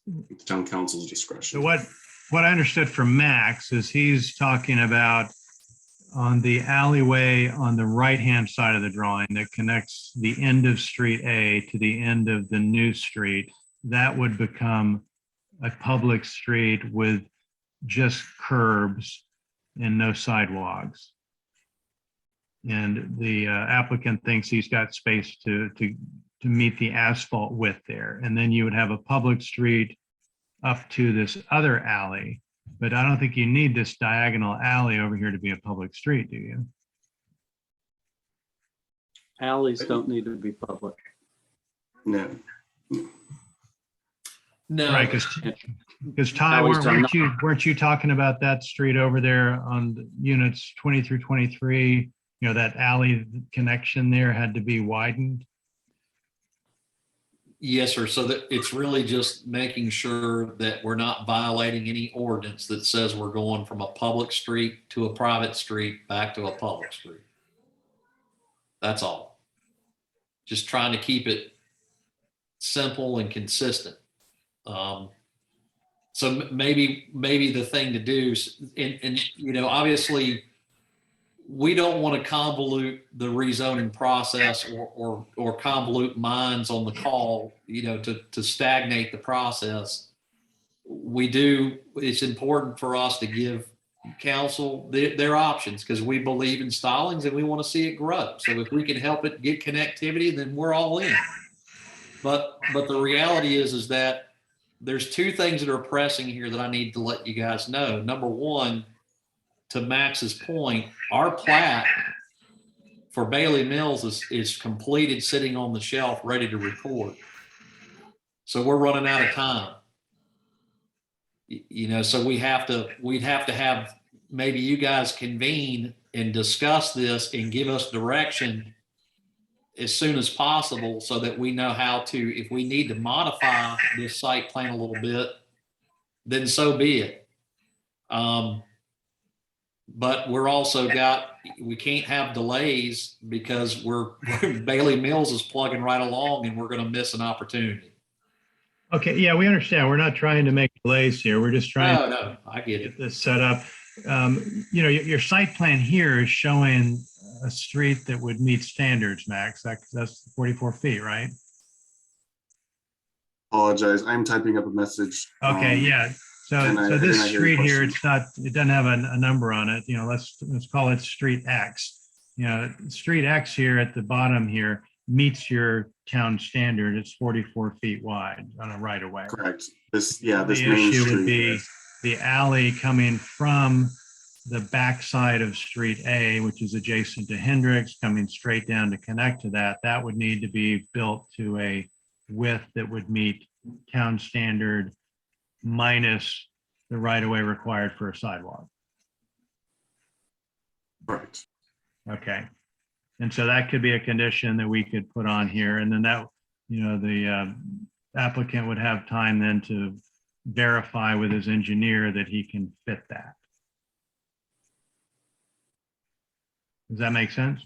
The town council's discretion. So what I understood from Max is he's talking about on the alleyway on the right-hand side of the drawing that connects the end of Street A to the end of the new street, that would become a public street with just curbs and no sidewalks. And the applicant thinks he's got space to meet the asphalt width there. And then you would have a public street up to this other alley. But I don't think you need this diagonal alley over here to be a public street, do you? Alleys don't need to be public. No. No, Right, because Ty, Alleys are weren't you talking about that street over there on the units 20 through 23? You know, that alley connection there had to be widened? yes, sir. So that it's really just making sure that we're not violating any ordinance that says we're going from a public street to a private street back to a public street. That's all. Just trying to keep it simple and consistent. So maybe the thing to do is, and you know, obviously, we don't want to convolute the rezoning process or convolute minds on the call, you know, to stagnate the process. We do, it's important for us to give council their options, because we believe in Stallings and we want to see it grow. So if we can help it get connectivity, then we're all in. But the reality is that there's two things that are pressing here that I need to let you guys know. Number one, to Max's point, our plat for Bailey Mills is completed, sitting on the shelf, ready to record. So we're running out of time. You know, so we'd have to have maybe you guys convene and discuss this and give us direction as soon as possible, so that we know how to, if we need to modify this site plan a little bit, then so be it. But we're also we can't have delays, because Bailey Mills is plugging right along and we're going to miss an opportunity. Okay, yeah, we understand. We're not trying to make delays here. We're just trying No, I get to it. get this set up. You know, your site plan here is showing a street that would meet standards, Max. That's 44 feet, right? Apologize. I'm typing up a message. Okay, yeah. So this street here, it doesn't have a number on it. You know, let's call it Street X. You know, Street X here at the bottom here meets your town standard. It's 44 feet wide on a right of way. Correct. This The main issue street. would be the alley coming from the backside of Street A, which is adjacent to Hendricks, coming straight down to connect to that. That would need to be built to a width that would meet town standard minus the right of way required for a sidewalk. Correct. Okay. And so that could be a condition that we could put on here. And then that, you know, the applicant would have time then to verify with his engineer that he can fit that. Does that make sense?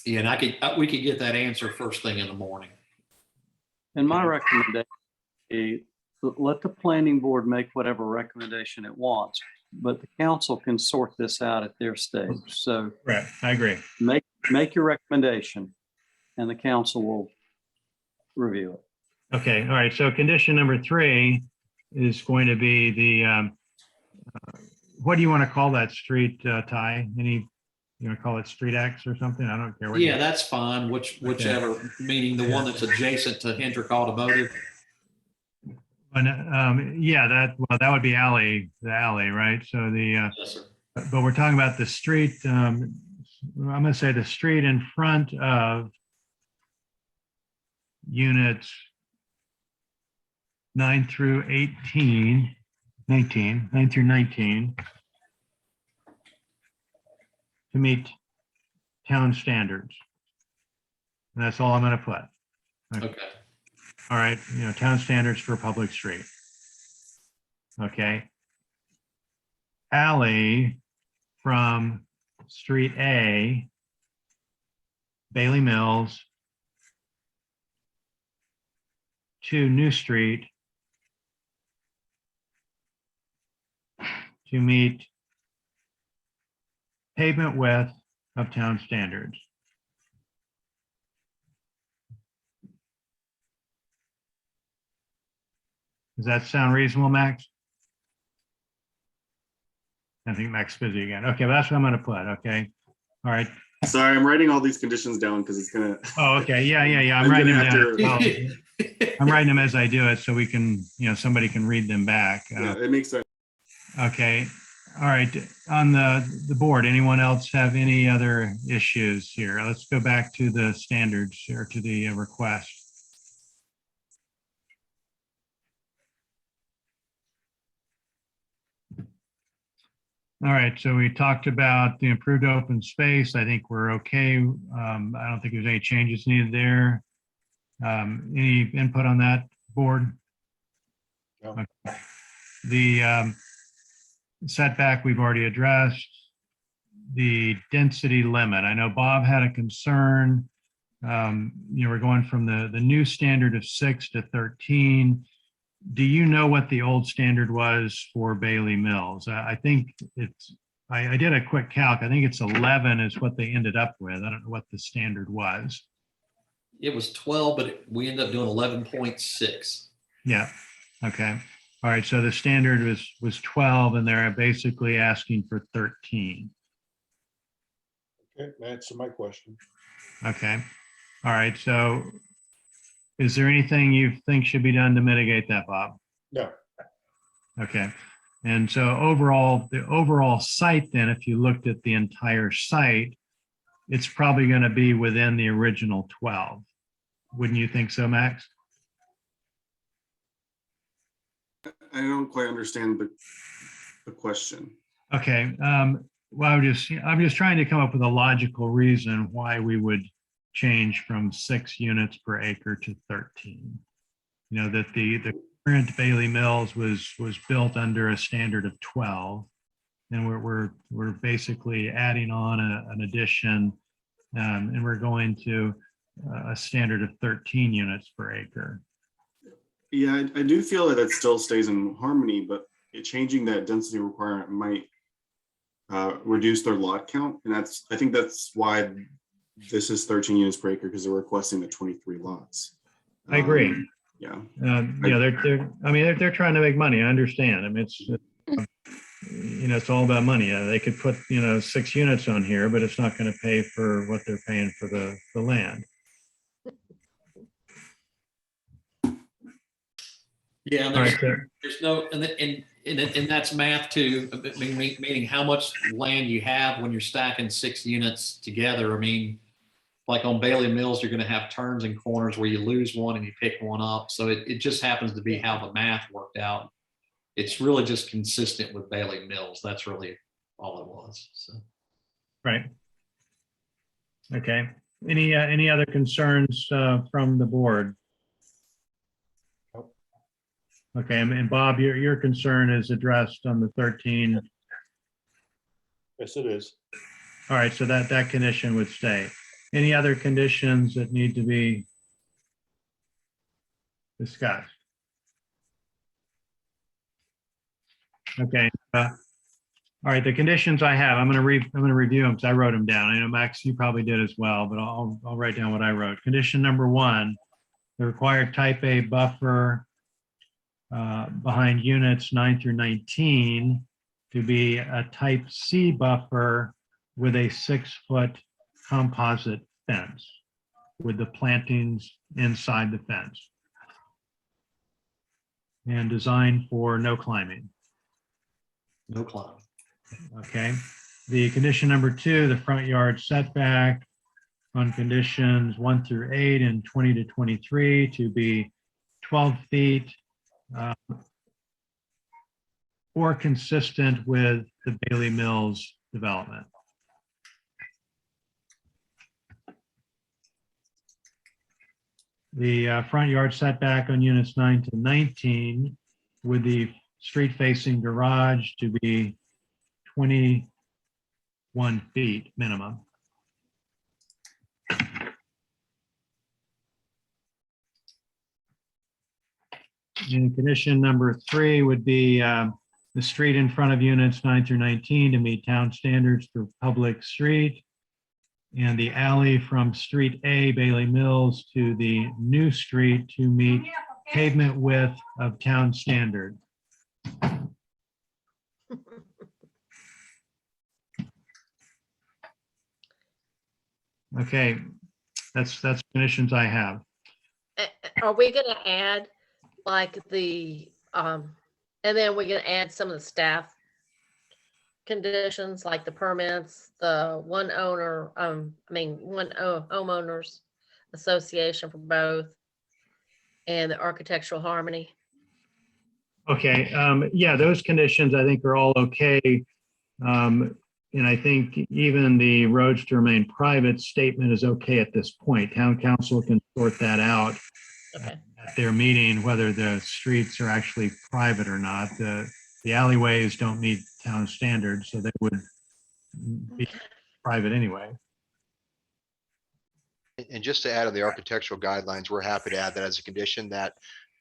Yeah, and we could get that answer first thing in the morning. And my recommendation is let the planning board make whatever recommendation it wants, but the council can sort this out at their stage. So Right, I agree. make your recommendation and the council will review it. Okay, all right. So condition number 3 is going to be the, what do you want to call that street, Ty? You want to call it Street X or something? I don't care. What Yeah, that's fine. Whichever, meaning the one that's adjacent to Hendrick Automotive. Yeah, that would be the alley, right? So Yes, sir. but we're talking about the street, I'm going to say the street in front of units 9 through 19 to meet town standards. And that's all I'm gonna put. Okay. All right, town standards for public street. Okay. Alley from Street A, Bailey Mills, to New Street to meet pavement width of town standards. Does that sound reasonable, Max? I think Max is busy again. Okay, well, that's what I'm gonna put, okay? All right. Sorry, I'm writing all these conditions down because it's gonna. Oh, okay, yeah. I'm I'm writing gonna them have down. to- Well, I'm writing them as I do it so we can, somebody can read them back. Yeah, it makes sense. Okay, all right. On the board, anyone else have any other issues here? Let's go back to the standards or to the request. All right, so we talked about the improved open space. I think we're okay. I don't think there's any changes needed there. Any input on that, board? No. Okay. The setback we've already addressed. The density limit. I know Bob had a concern. We're going from the new standard of 6 to 13. Do you know what the old standard was for Bailey Mills? I think I did a quick calc. I think it's 11 is what they ended up with. I don't know what the standard was. It was 12, but we ended up doing 11.6. Yeah. Okay. All right. So the standard was 12 and they're basically asking for 13. Okay, answer my question. Okay. All right. So is there anything you think should be done to mitigate that, Bob? No, Okay. And so overall, the overall site then, if you looked at the entire site, it's probably going to be within the original 12. Wouldn't you think so, Max? I don't quite understand the question. Okay. Well, I'm just trying to come up with a logical reason why we would change from 6 units per acre to 13. That the current Bailey Mills was built under a standard of 12, and we're basically adding on an addition, and we're going to a standard of 13 units per acre. Yeah, I do feel that it still stays in harmony, but changing that density requirement might reduce their lot count. And I think that's why this is 13 units per acre, because they're requesting the 23 lots. I agree. Yeah. They're trying to make money. I understand. I mean, it's all about money. They could put, 6 units on here, but it's not going to pay for what they're paying for the land. Yeah, and All right, there's no, and that's math too, meaning how much land you have when you're stacking 6 units together. I mean, like on Bailey Mills, you're going to have turns and corners where you lose one and you pick one up. So it just happens to be how the math worked out. It's really just consistent with Bailey Mills. That's really all it was. So. Right. Okay. Any other concerns from the board? Okay, and Bob, your concern is addressed on the 13. yes, it is. All right, so that condition would stay. Any other conditions that need to be discussed? Okay. All right, the conditions I have, I'm going to review them because I wrote them down. I know Max, you probably did as well, but I'll write down what I wrote. Condition number 1, the required type A buffer behind units 9 through 19 to be a type C buffer with a 6-foot composite fence with the plantings inside the fence and designed for no climbing. No climbing. Okay. The condition number 2, the front yard setback on conditions 1 through 8 and 20 to 23 to be 12 feet or consistent with the Bailey Mills development. The front yard setback on units 9 to 19 with the street facing garage to be 21 feet minimum. And condition number 3 would be the street in front of units 9 through 19 to meet town standards for public street. And the alley from Street A, Bailey Mills, to the new street to meet pavement width of town standard. Okay, that's conditions I have. Are we gonna add like the, and then we're gonna add some of the staff conditions, like the permits, the one owner, homeowners association for both, and the architectural harmony? Okay, yeah, those conditions I think are all okay. And I think even the roads to remain private statement is okay at this point. Town council can sort that out Okay, at their meeting, whether the streets are actually private or not. The alleyways don't meet town standards, so they would be private anyway. And just to add on the architectural guidelines, we're happy to add that as a condition that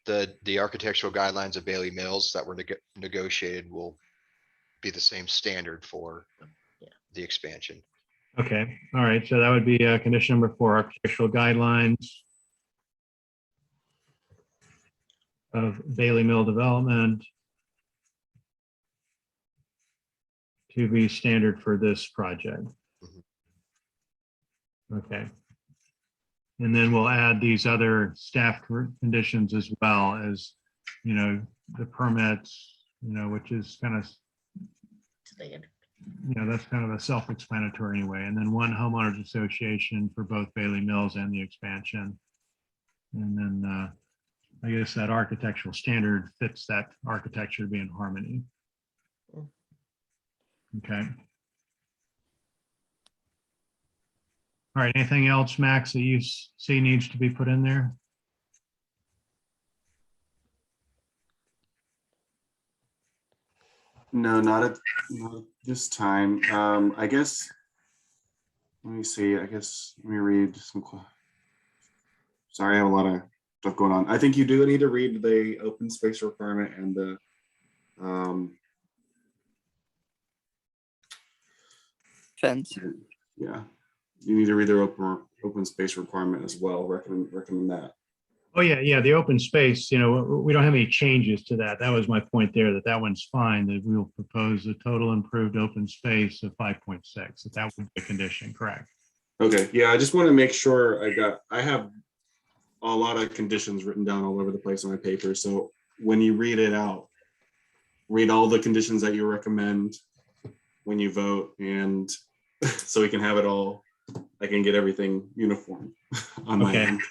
the architectural guidelines of Bailey Mills that were negotiated will be the same standard for Yeah. the expansion. Okay, all right, so that would be condition number 4, architectural guidelines of Bailey Mill development to be standard for this project. Okay. And then we'll add these other staff conditions as well as, the permits, which is kind of, standard. that's kind of a self-explanatory anyway. And then one homeowners association for both Bailey Mills and the expansion. And then I guess that architectural standard fits that architecture to be in harmony. Okay. All right, anything else, Max, that you see needs to be put in there? No, not at this time. I guess, let me see, let me read some. Sorry, I have a lot of stuff going on. I think you do need to read the open space requirement and the Fence. yeah, you need to read their open space requirement as well. Recommend that. Oh, yeah, the open space, we don't have any changes to that. That was my point there, that one's fine, that we'll propose a total improved open space of 5.6, that would be a condition, correct? Okay, yeah, I just want to make sure I have a lot of conditions written down all over the place on my paper. So when you read it out, read all the conditions that you recommend when you vote, and so we can have it all, I can get everything uniform on my Okay. end.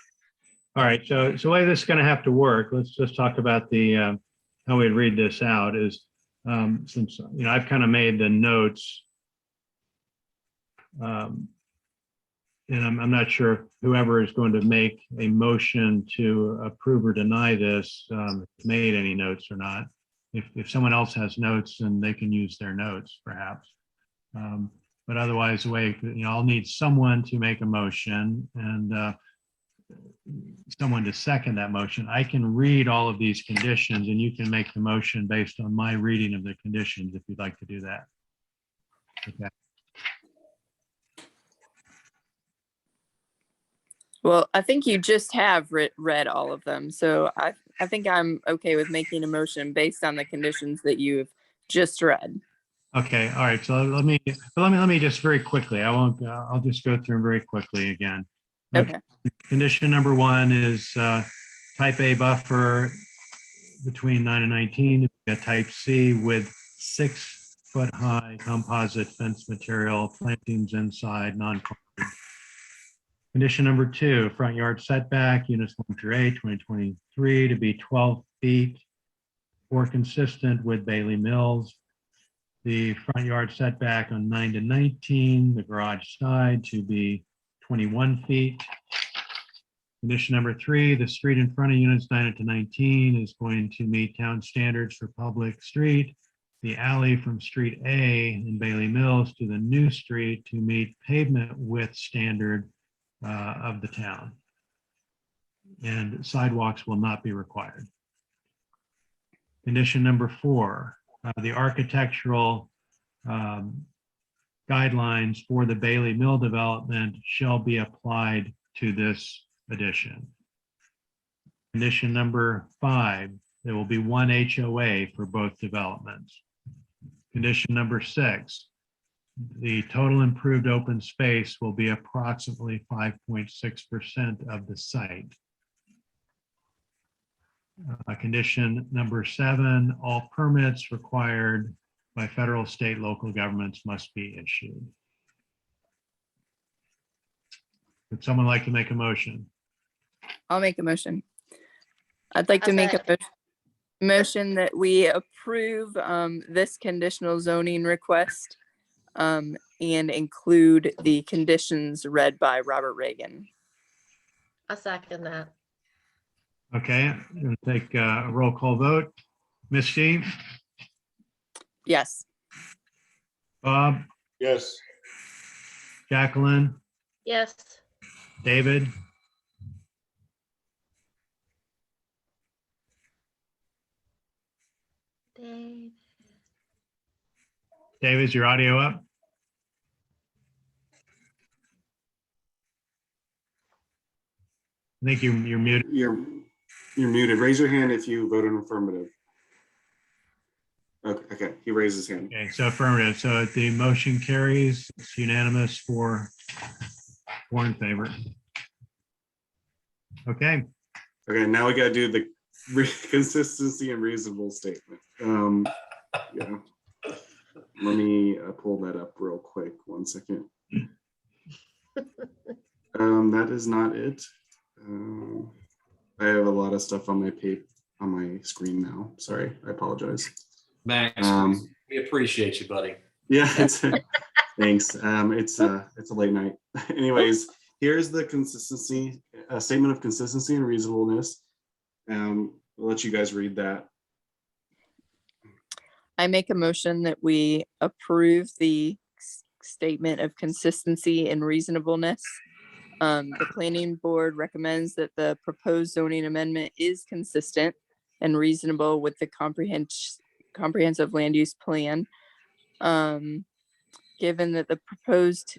All right, so the way this is going to have to work, let's just talk about the how we'd read this out is since I've kind of made the notes, and I'm not sure whoever is going to make a motion to approve or deny this made any notes or not. If someone else has notes, then they can use their notes perhaps. But otherwise, the way I'll need someone to make a motion and someone to second that motion. I can read all of these conditions and you can make the motion based on my reading of the conditions if you'd like to do that. Okay. Well, I think you just have read all of them. So I think I'm okay with making a motion based on the conditions that you've just read. Okay, all right. So let me just very quickly. I'll just go through them very quickly again. Okay. Condition number 1 is type A buffer between 9 and 19, a type C with 6-foot high composite fence material, plantings inside, non-concrete. Condition number 2, front yard setback, units 1 through 8, 2023 to be 12 feet or consistent with Bailey Mills. The front yard setback on 9 to 19, the garage side to be 21 feet. Condition number 3, the street in front of units 9 to 19 is going to meet town standards for public street. The alley from Street A in Bailey Mills to the new street to meet pavement width standard of the town. And sidewalks will not be required. Condition number 4, the architectural guidelines for the Bailey Mill development shall be applied to this addition. Condition number 5, there will be one HOA for both developments. Condition number 6, the total improved open space will be approximately 5.6% of the site. Condition number 7, all permits required by federal, state, local governments must be issued. Would someone like to make a motion? I'll make a motion. I'd like to make a motion that we approve this conditional zoning request and include the conditions read by Robert Reagan. I second that. Okay, I'm going to take a roll call vote. Misty, Yes. Bob, Yes. Jacqueline, Yes. David, Dave. David, is your audio up? I think you're muted. You're muted. Raise your hand if you vote in affirmative. Okay, he raised his hand. Okay, so affirmative. So the motion carries. It's unanimous for 4 in favor. Okay, Okay, now we gotta do the consistency and reasonable statement. Yeah. Let me pull that up real quick. 1 second. That is not it. I have a lot of stuff on my screen now. Sorry, I apologize. Max, we appreciate you, buddy. Yeah, it's thanks. It's a late night. Anyways, here's the consistency, a statement of consistency and reasonableness. I'll let you guys read that. I make a motion that we approve the statement of consistency and reasonableness. The planning board recommends that the proposed zoning amendment is consistent and reasonable with the comprehensive land use plan. Given that the proposed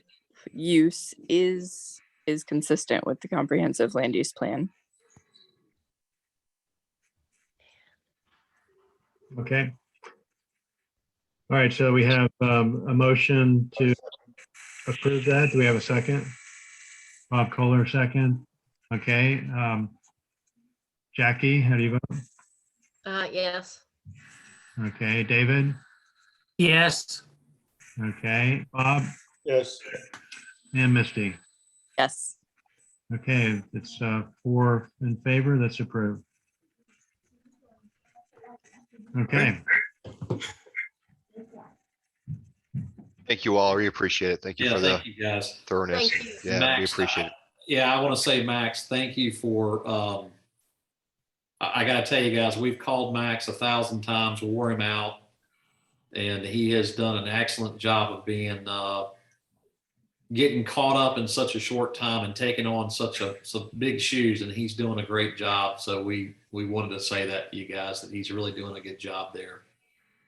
use is consistent with the comprehensive land use plan. okay. All right, so we have a motion to approve that. Do we have a second? Bob Kohler, second. Okay. Jackie, how do you vote? Yes. Okay, David? Yes. Okay, Bob Yes. and Misty. Yes. Okay, it's 4 in favor. That's approved. Okay, Thank you all. We appreciate it. Thank you Yeah, for the thank you guys. thoroughness. Thank you. Yeah, we Max, appreciate it. Yeah, I want to say, Max, thank you for, I got to tell you guys, we've called Max 1,000 times, wore him out, and he has done an excellent job of being, getting caught up in such a short time and taking on some big shoes, and he's doing a great job. So we wanted to say that to you guys, that he's really doing a good job there.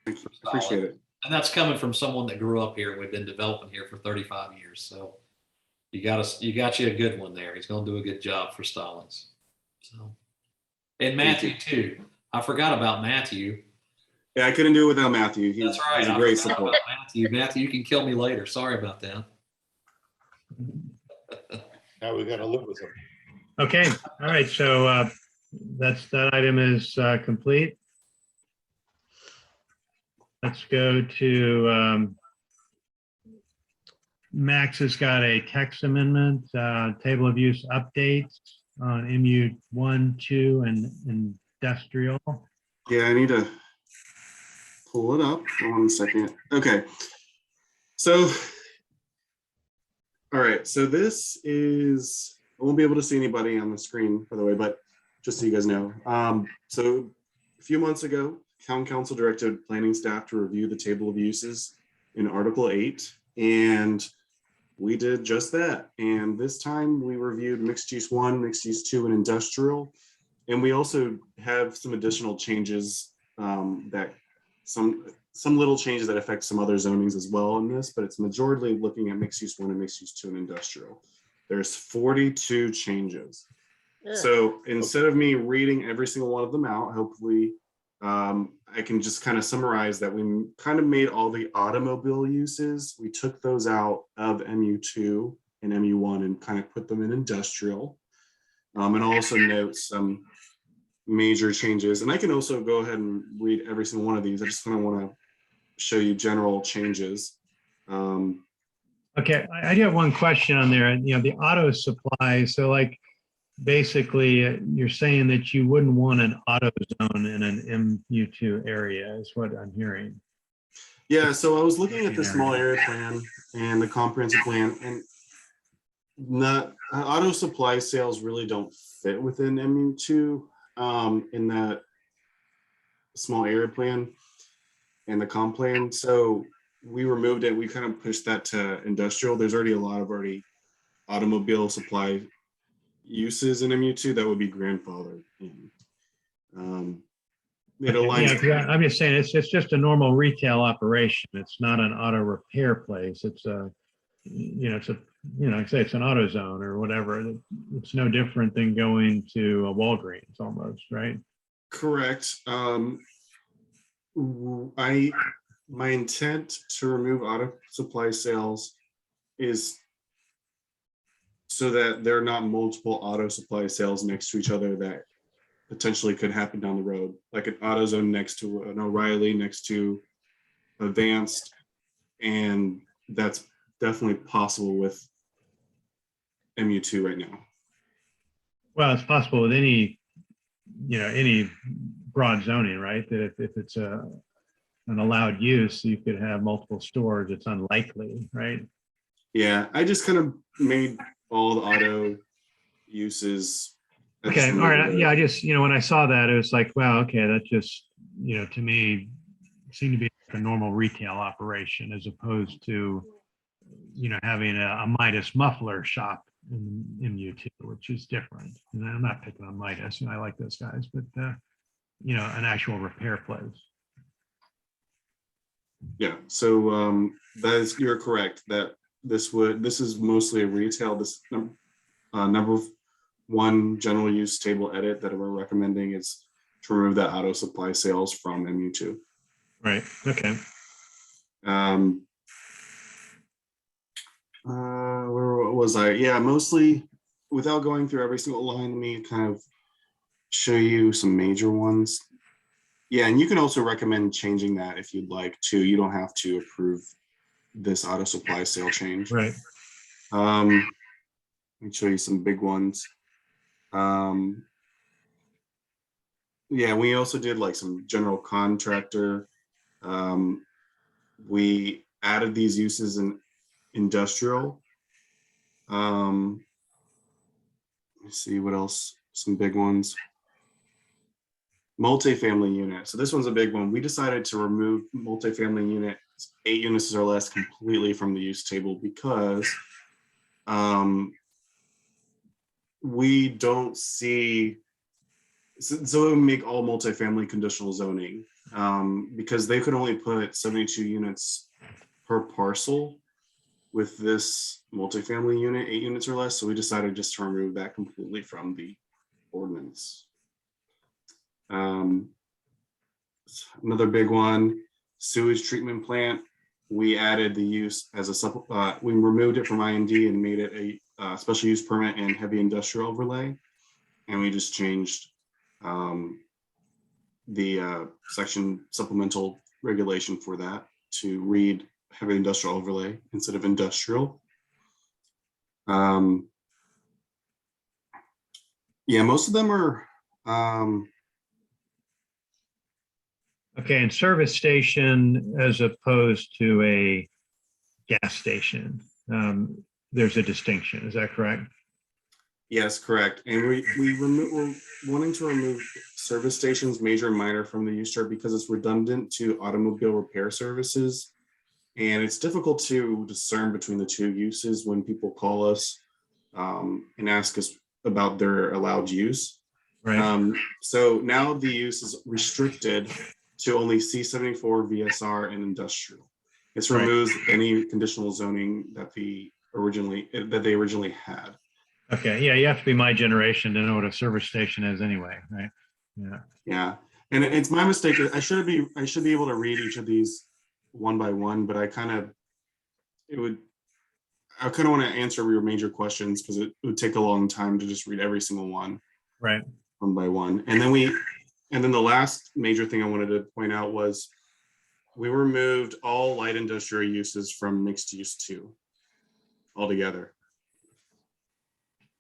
Thank you. Appreciate it. And that's coming from someone that grew up here. We've been developing here for 35 years. So you got you a good one there. He's going to do a good job for Stallings. So, and Matthew too. I forgot about Matthew. Yeah, I couldn't do it without Matthew. That's right. He's a I great forgot support. about Matthew. Matthew, you can kill me later. Sorry about that. Now we gotta live with him. okay. All right, so that item is complete. Let's go to Max has got a text amendment, table of use updates on MU 1, 2, and industrial. Yeah, I need to pull it up. 1 second. Okay. So, all right. So this is I won't be able to see anybody on the screen, by the way, but just so you guys know. So a few months ago, Town Council directed planning staff to review the table of uses in Article 8, and we did just that. And this time we reviewed mixed use 1, mixed use 2, and industrial. And we also have some additional changes that some little changes that affect some other zonings as well in this, but it's majority looking at mixed use 1 and mixed use 2 and industrial. There's 42 changes. Ugh. So instead of me reading every single one of them out, hopefully I can just kind of summarize that we kind of made all the automobile uses. We took those out of MU2 and MU1 and kind of put them in industrial. And also note some major changes. And I can also go ahead and read every single one of these. I just kind of want to show you general changes. Okay, I do have one question on there. You know, the auto supply. So like, basically, you're saying that you wouldn't want an auto zone in an MU2 area is what I'm hearing. Yeah, so I was looking at the small area plan and the comprehensive plan, and not auto supply sales really don't fit within MU2 in that small area plan and the comp plan. So we removed it. We kind of pushed that to industrial. There's already a lot of automobile supply uses in MU2 that would be grandfathered in. It aligns. Yeah, I'm just saying it's just a normal retail operation. It's not an auto repair place. It's a, like I say, it's an auto zone or whatever. It's no different than going to a Walgreens almost, right? Correct. My intent to remove auto supply sales is so that there are not multiple auto supply sales next to each other that potentially could happen down the road, like an AutoZone next to an O'Reilly, next to Advanced, and that's definitely possible with MU2 right now. Well, it's possible with any broad zoning, right? That if it's an allowed use, you could have multiple stores. It's unlikely, right? Yeah, I just kind of made all the auto uses. Okay, all right. Yeah, I just, when I saw that, it was like, wow, okay, that just, to me seemed to be a normal retail operation as opposed to, having a Midas muffler shop in MU2, which is different. And I'm not picking on Midas, I like those guys, but, an actual repair place. Yeah, so you're correct that this is mostly a retail. This number one general use table edit that we're recommending is to remove that auto supply sales from MU2. Right. Okay. Where was I? Yeah, mostly without going through every single line, let me kind of show you some major ones. Yeah, and you can also recommend changing that if you'd like to. You don't have to approve this auto supply sale change. Right. Let me show you some big ones. Yeah, we also did like some general contractor. We added these uses in industrial. Let me see what else, some big ones. Multifamily unit. So this one's a big one. We decided to remove multifamily unit 8 units or less completely from the use table because we don't see, so it would make all multifamily conditional zoning because they could only put 72 units per parcel with this multifamily unit, 8 units or less. So we decided just to remove that completely from the ordinance. Another big one, sewage treatment plant. We added the use as a we removed it from IND and made it a special use permit and heavy industrial overlay. And we just changed the section supplemental regulation for that to read heavy industrial overlay instead of industrial. Yeah, most of them are Okay, and service station as opposed to a gas station, there's a distinction. Is that correct? Yes, correct. And we're wanting to remove service stations, major and minor, from the use chart because it's redundant to automobile repair services. And it's difficult to discern between the two uses when people call us and ask us about their allowed use. Right, So now the use is restricted to only C74, VSR, and industrial. This Right. removes any conditional zoning that they originally had. okay, yeah, you have to be my generation to know what a service station is anyway, right? Yeah, Yeah, and it's my mistake. I should be able to read each of these one by one, but I kind of want to answer your major questions because it would take a long time to just read every single one right, one by one. And then the last major thing I wanted to point out was we removed all light industrial uses from mixed use 2 altogether.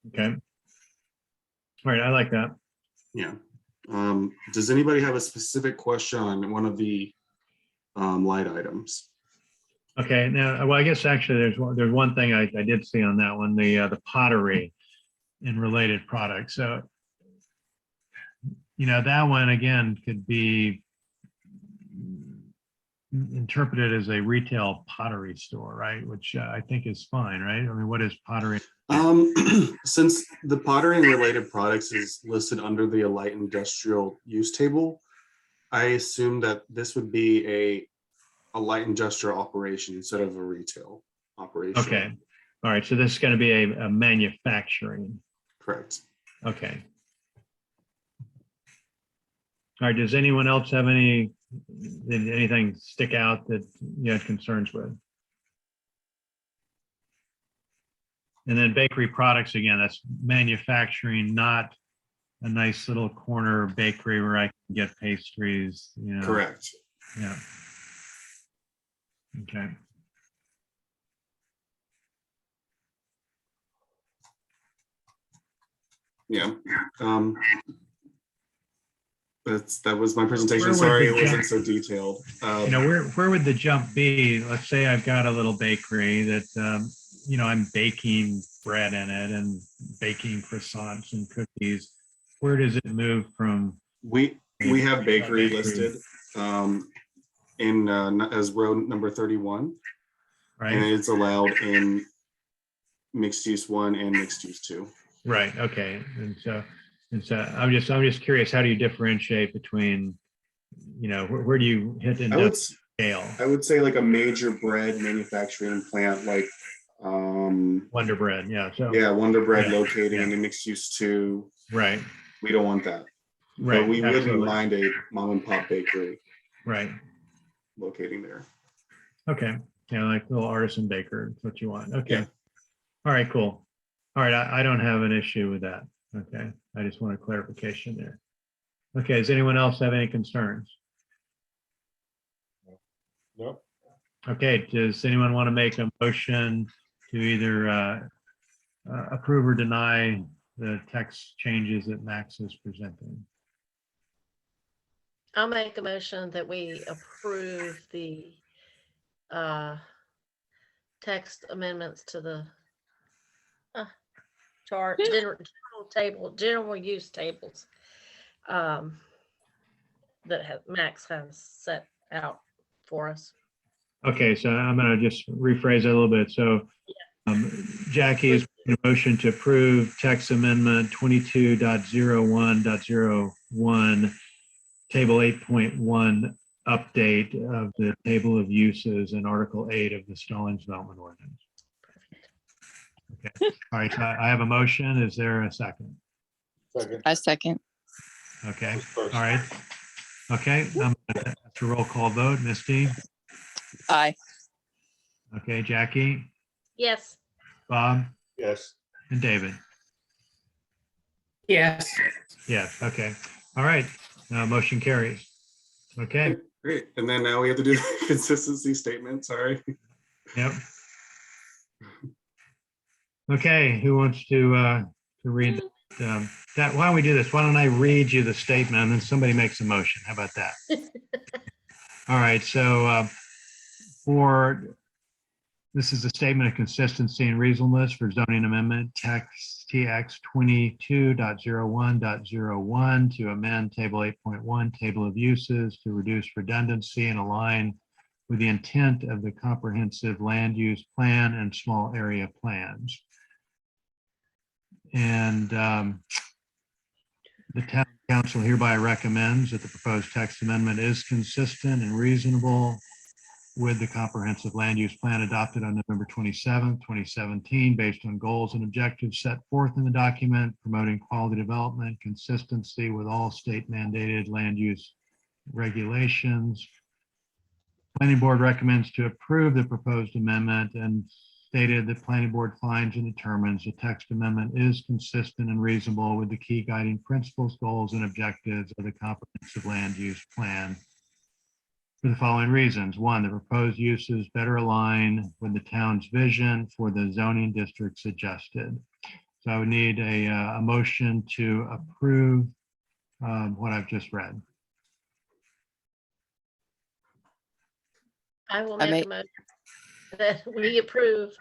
okay. All right, I like that. Yeah. Does anybody have a specific question on one of the light items? Okay, now, well, I guess actually there's one thing I did see on that one, the pottery and related products. So, that one again could be interpreted as a retail pottery store, right? Which I think is fine, right? I mean, what is pottery? Since the pottery and related products is listed under the light industrial use table, I assume that this would be a light industrial operation instead of a retail operation. Okay, all right, so this is going to be a manufacturing. Correct. Okay. All right, does anyone else have anything stick out that you had concerns with? And then bakery products, again, that's manufacturing, not a nice little corner bakery where I can get pastries, Correct. Yeah. Okay. Yeah. That was my presentation. Where would Sorry, the it wasn't jump- so detailed. Where would the jump be? Let's say I've got a little bakery that, I'm baking bread in it and baking croissants and cookies. Where does it move from? We have bakery Bakery. listed in as row number 31, and Right, it's allowed in mixed use 1 and mixed use 2. right, okay. And so I'm just curious, how do you differentiate between, where do you hit I industrial would scale? say like a major bread manufacturing plant like Wonder Bread, yeah, so, Wonder Bread Yeah, locating yeah. in the mixed use 2. right, We don't want that. right, But we wouldn't absolutely. mind a mom and pop bakery Right, locating there. okay, yeah, like little artisan baker, that's what you want, okay. Yeah. All right, cool. All right, I don't have an issue with that, okay, I just want a clarification there. Okay, does anyone else have any concerns? No. Okay, does anyone want to make a motion to either approve or deny the text changes that Max is presenting? I'll make a motion that we approve the text amendments to the chart, general use tables that Max has set out for us. Okay, so I'm going to just rephrase that a little bit. So Jackie is in a motion to approve text amendment 22.01.01, table 8.1 update of the table of uses in Article 8 of the Stallings Development Ordinance. Okay, all right, so I have a motion. Is there a second? Second. A second. Okay, First. all right. Okay, that's a roll call vote. Misty? Aye. Okay, Jackie, Yes, Bob, Yes. and David? Yes. Yeah, okay. All right, motion carries. Okay, Great. And then now we have to do the consistency statement. Sorry. yep. Okay, who wants to read that? Why don't we do this? Why don't I read you the statement and then somebody makes a motion? How about that? All right, so this is a statement of consistency and reasonableness for zoning amendment text STX 22.01.01 to amend Table 8.1, Table of Uses to reduce redundancy and align with the intent of the comprehensive land use plan and small area plans. And the town council hereby recommends that the proposed text amendment is consistent and reasonable with the comprehensive land use plan adopted on November 27th, 2017, based on goals and objectives set forth in the document, promoting quality development, consistency with all state mandated land use regulations. Planning board recommends to approve the proposed amendment and stated that planning board finds and determines the text amendment is consistent and reasonable with the key guiding principles, goals, and objectives of the comprehensive land use plan for the following reasons. One, the proposed uses better align with the town's vision for the zoning district suggested. So I would need a motion to approve what I've just read. I will I make make- a motion that we approve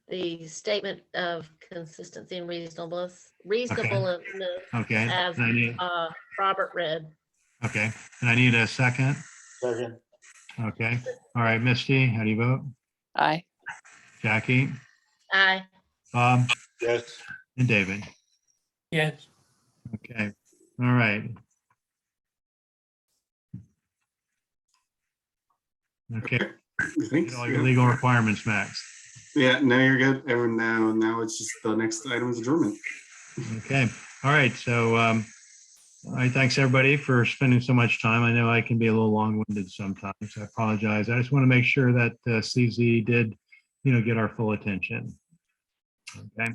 the statement of consistency and reasonableness, Okay. as And I need, Robert read. okay. And I need a second. Second, Okay. All right, Misty, how do you vote? Aye. Jackie, Aye. Bob, yes. and David. Yes. Okay. All right. Okay. Thanks. All your legal requirements, Max. Yeah, now you're good. And now it's just the next item is adjournment. Okay. All right. So thanks everybody for spending so much time. I know I can be a little long-winded sometimes. I apologize. I just want to make sure that CZ did, get our full attention. Okay.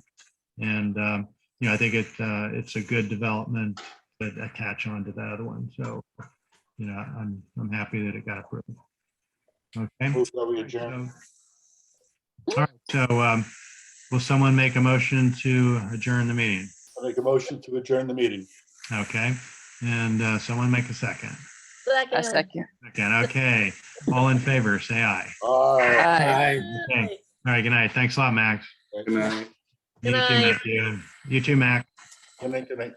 And, I think it's a good development that attach on to that other one. So, I'm happy that it got approved. Okay. Move that we adjourn. All right. So will someone make a motion to adjourn the meeting? I make a motion to adjourn the meeting. Okay. And someone make a second. A Second. second. Second. Okay. All in favor, say aye. Aye. Aye. Okay. All right. Good night. Thanks a lot, Max. Good night. Good You too, night. Matthew. You too, Mac. Good night, good night.